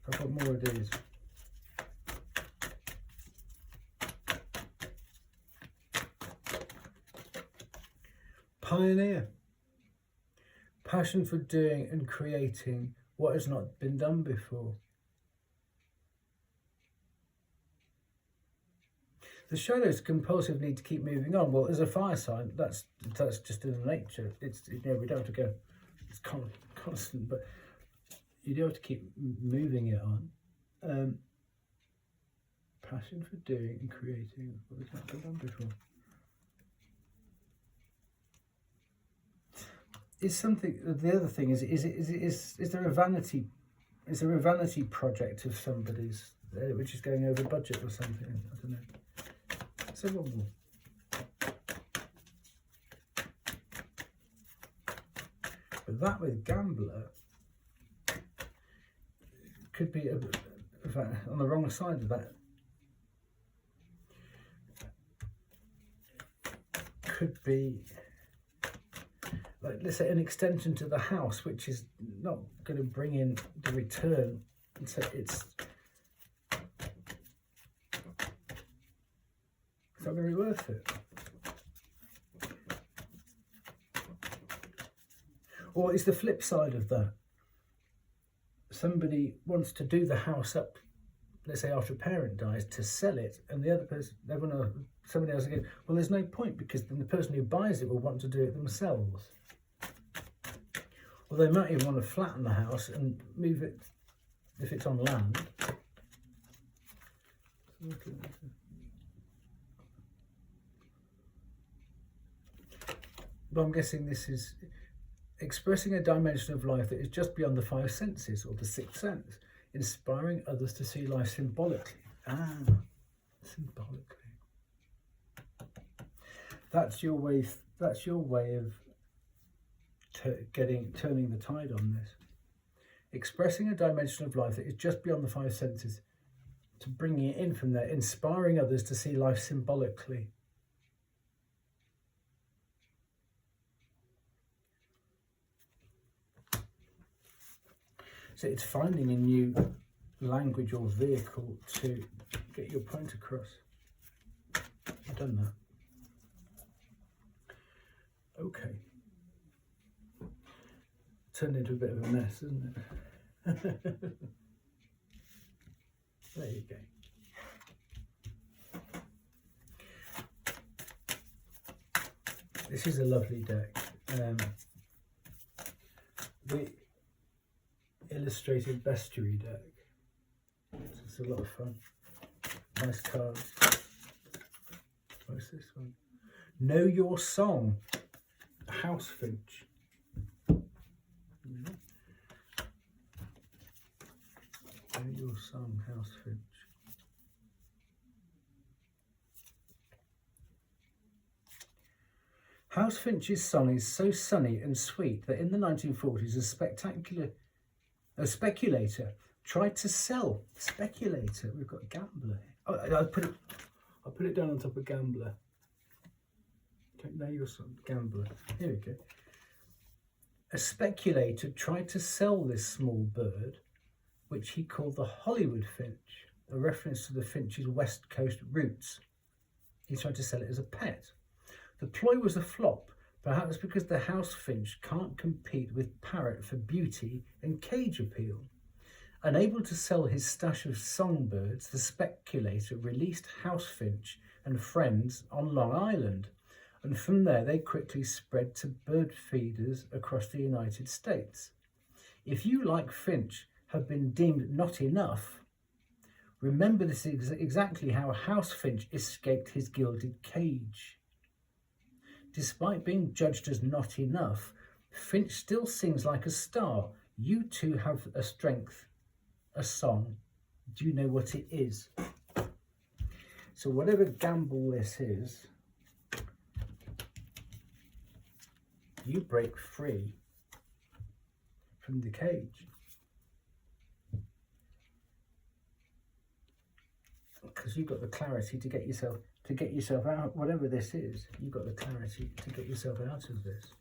I've got more of these. Pioneer. Passion for doing and creating what has not been done before. The shadow's compulsive need to keep moving on. Well, as a fire sign, that's just in nature. It's we don't have to go. It's constant, but you do have to keep moving it on. Passion for doing and creating. What has that been done before? Is something. The other thing is there a vanity? Is there a vanity project of somebody's which is going over budget or something? I don't know. So one more. But that with gambler could be on the wrong side of that. Could be, like, let's say, an extension to the house, which is not going to bring in the return. And so it's not going to be worth it. Or is the flip side of that? Somebody wants to do the house up, let's say after a parent dies, to sell it, and the other person, somebody else again, well, there's no point, because then the person who buys it will want to do it themselves. Or they might even want to flatten the house and move it if it's on land. But I'm guessing this is expressing a dimension of life that is just beyond the five senses or the sixth sense, inspiring others to see life symbolically. Symbolically. That's your way. That's your way of turning the tide on this. Expressing a dimension of life that is just beyond the five senses, to bringing it in from there, inspiring others to see life symbolically. So it's finding a new language or vehicle to get your point across. I've done that. Okay. Turned into a bit of a mess, isn't it? There you go. This is a lovely deck. The illustrated bestiary deck. It's a lot of fun. Nice cards. What's this one? Know Your Song. House Finch. Know Your Song, House Finch. House Finch's song is so sunny and sweet that in the 1940s a speculator tried to sell. Speculator, we've got gambler. Oh, I'll put it down on top of gambler. Okay, Know Your Song, gambler. Here we go. A speculator tried to sell this small bird, which he called the Hollywood finch, a reference to the finch's West Coast roots. He tried to sell it as a pet. The ploy was a flop, perhaps because the house finch can't compete with parrot for beauty and cage appeal. Unable to sell his stash of songbirds, the speculator released house finch and friends on Long Island, and from there they quickly spread to bird feeders across the United States. If you, like finch, have been deemed not enough, remember this is exactly how house finch escaped his gilded cage. Despite being judged as not enough, finch still sings like a star. You too have a strength, a song. Do you know what it is? So whatever gamble this is, you break free from the cage. Because you've got the clarity to get yourself out, whatever this is, you've got the clarity to get yourself out of this.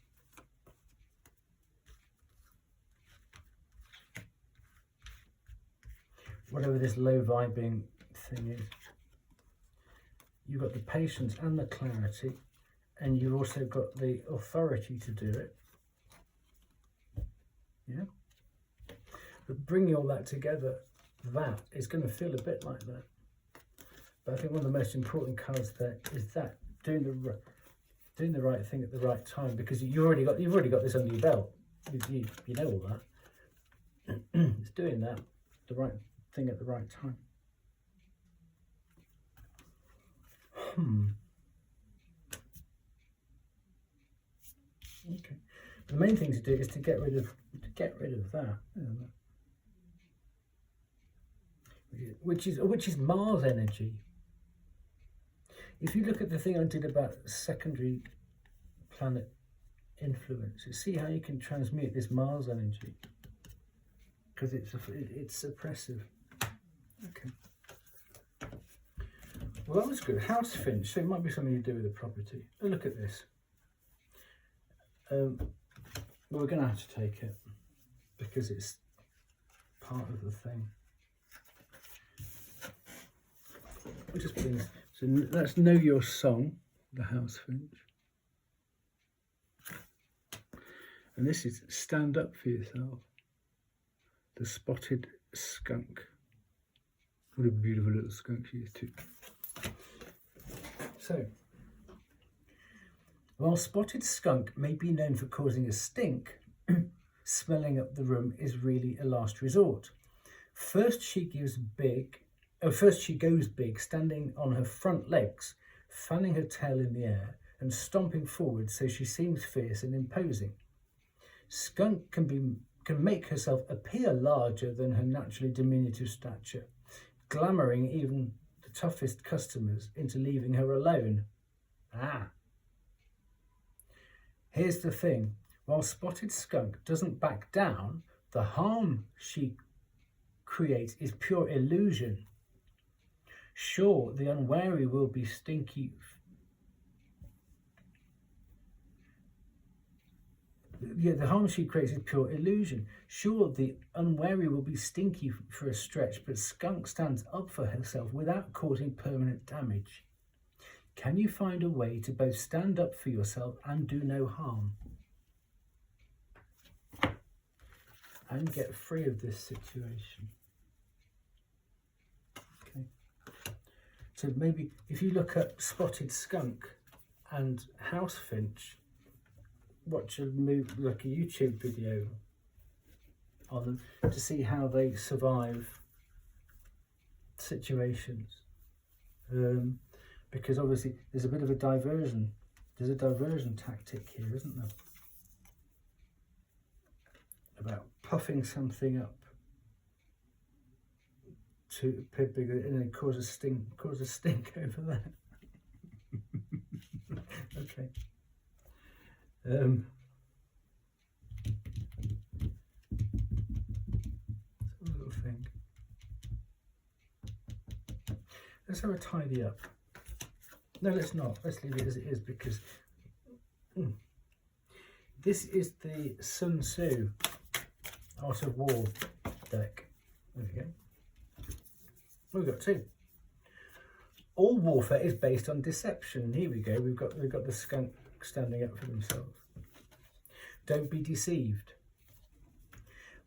Whatever this low vibing thing is, you've got the patience and the clarity, and you've also got the authority to do it. Yeah? But bringing all that together, that is going to feel a bit like that. But I think one of the most important cards there is that doing the right thing at the right time, because you've already got this under your belt. You know all that. It's doing that, the right thing at the right time. Okay. The main thing to do is to get rid of that, which is Mars energy. If you look at the thing I did about secondary planet influences, see how you can transmute this Mars energy, because it's oppressive. Okay. Well, that was good. House Finch. So it might be something to do with the property. Oh, look at this. Well, we're going to have to take it because it's part of the thing. We'll just put this. So that's Know Your Song, the House Finch. And this is Stand Up For Yourself, the Spotted Skunk. What a beautiful little skunk she is too. So, while Spotted Skunk may be known for causing a stink, smelling up the room is really a last resort. First she goes big, standing on her front legs, fanning her tail in the air and stomping forward so she seems fierce and imposing. Skunk can make herself appear larger than her naturally diminutive stature, glamouring even the toughest customers into leaving her alone. Here's the thing. While Spotted Skunk doesn't back down, the harm she creates is pure illusion. Sure, the unwary will be stinky. The harm she creates is pure illusion. Sure, the unwary will be stinky for a stretch, but Skunk stands up for herself without causing permanent damage. Can you find a way to both stand up for yourself and do no harm? And get free of this situation. Okay. So maybe if you look at Spotted Skunk and House Finch, watch a YouTube video on them to see how they survive situations. Because obviously there's a bit of a diversion. There's a diversion tactic here, isn't there? About puffing something up to bigger and then cause a stink over there. Okay. A little thing. Let's have a tidy up. No, let's not. Let's leave it as it is because this is the Sun Tzu Art of War deck. There we go. We've got two. All warfare is based on deception. Here we go. We've got the skunk standing up for themselves. Don't be deceived.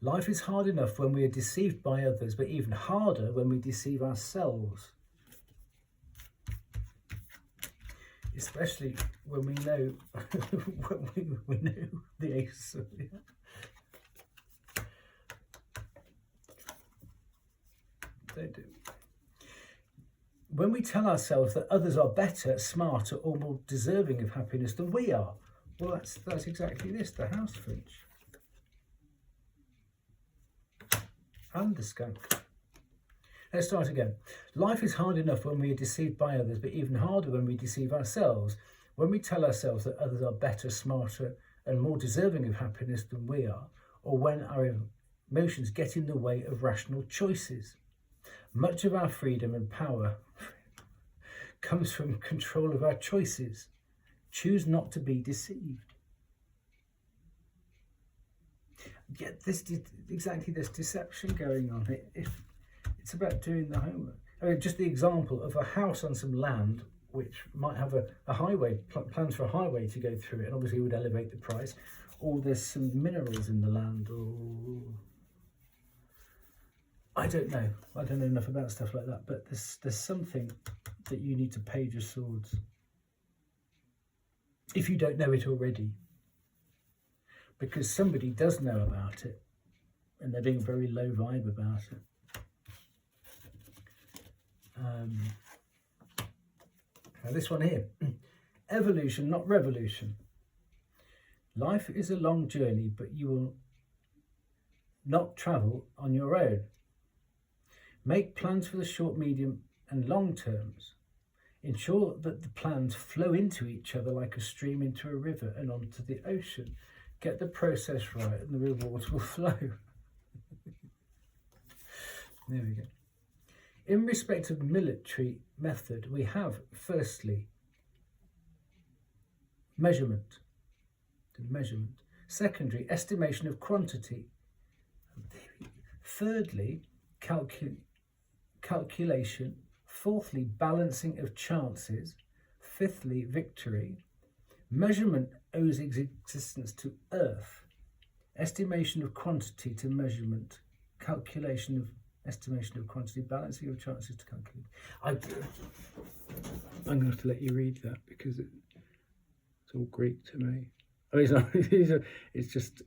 Life is hard enough when we are deceived by others, but even harder when we deceive ourselves. Especially when we know we know the ace. They do. When we tell ourselves that others are better, smarter, or more deserving of happiness than we are, well, that's exactly this, the House Finch. And the skunk. Let's start again. Life is hard enough when we are deceived by others, but even harder when we deceive ourselves. When we tell ourselves that others are better, smarter, and more deserving of happiness than we are, or when our emotions get in the way of rational choices. Much of our freedom and power comes from control of our choices. Choose not to be deceived. Get exactly this deception going on. It's about doing the homework. I mean, just the example of a house on some land which might have a highway, plans for a highway to go through it, and obviously would elevate the price, or there's some minerals in the land, or I don't know enough about stuff like that, but there's something that you need to page your swords if you don't know it already, because somebody does know about it, and they're being very low vibe about it. Now this one here, evolution, not revolution. Life is a long journey, but you will not travel on your own. Make plans for the short, medium and long terms. Ensure that the plans flow into each other like a stream into a river and onto the ocean. Get the process right and the rewards will flow. There we go. In respect of military method, we have firstly measurement. Secondly, estimation of quantity. Thirdly, calculation. Fourthly, balancing of chances. Fifthly, victory. Measurement owes its existence to Earth. Estimation of quantity to measurement. Calculation of estimation of quantity. Balancing of chances to calculate. I'm going to have to let you read that because it's all Greek to me. I mean, it's just,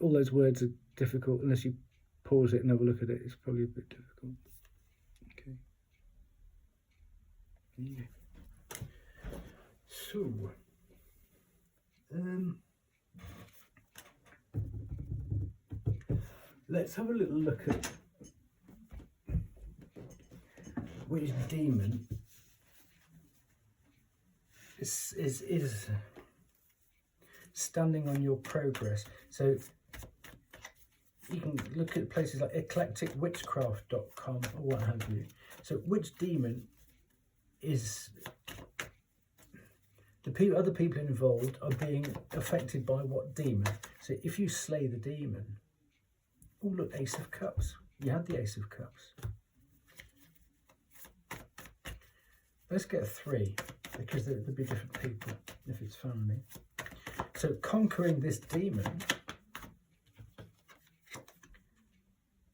all those words are difficult unless you pause it and have a look at it. It's probably a bit difficult. Okay. Yeah. So, let's have a little look at which demon is standing on your progress. So you can look at places like eclecticwitchcraft.com or what have you. So which demon is the other people involved are being affected by what demon? So if you slay the demon, oh look, Ace of Cups. You had the Ace of Cups. Let's get a 3 because there'll be different people if it's family. So conquering this demon,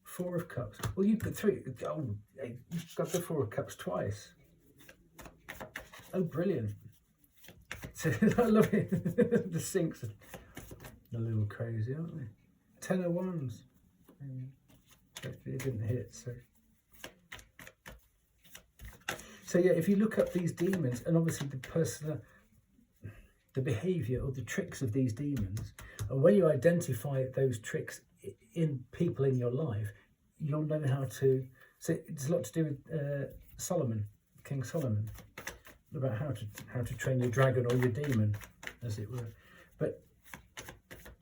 4 of Cups. Well, you've got 3. Oh, you've got the 4 of Cups twice. Oh, brilliant. So I love it. The sinks are a little crazy, aren't they? 10 of Wands. It didn't hit, so. So yeah, if you look up these demons, and obviously the behaviour or the tricks of these demons, and when you identify those tricks in people in your life, you'll know how to. So it's a lot to do with Solomon, King Solomon, about how to train your dragon or your demon, as it were. But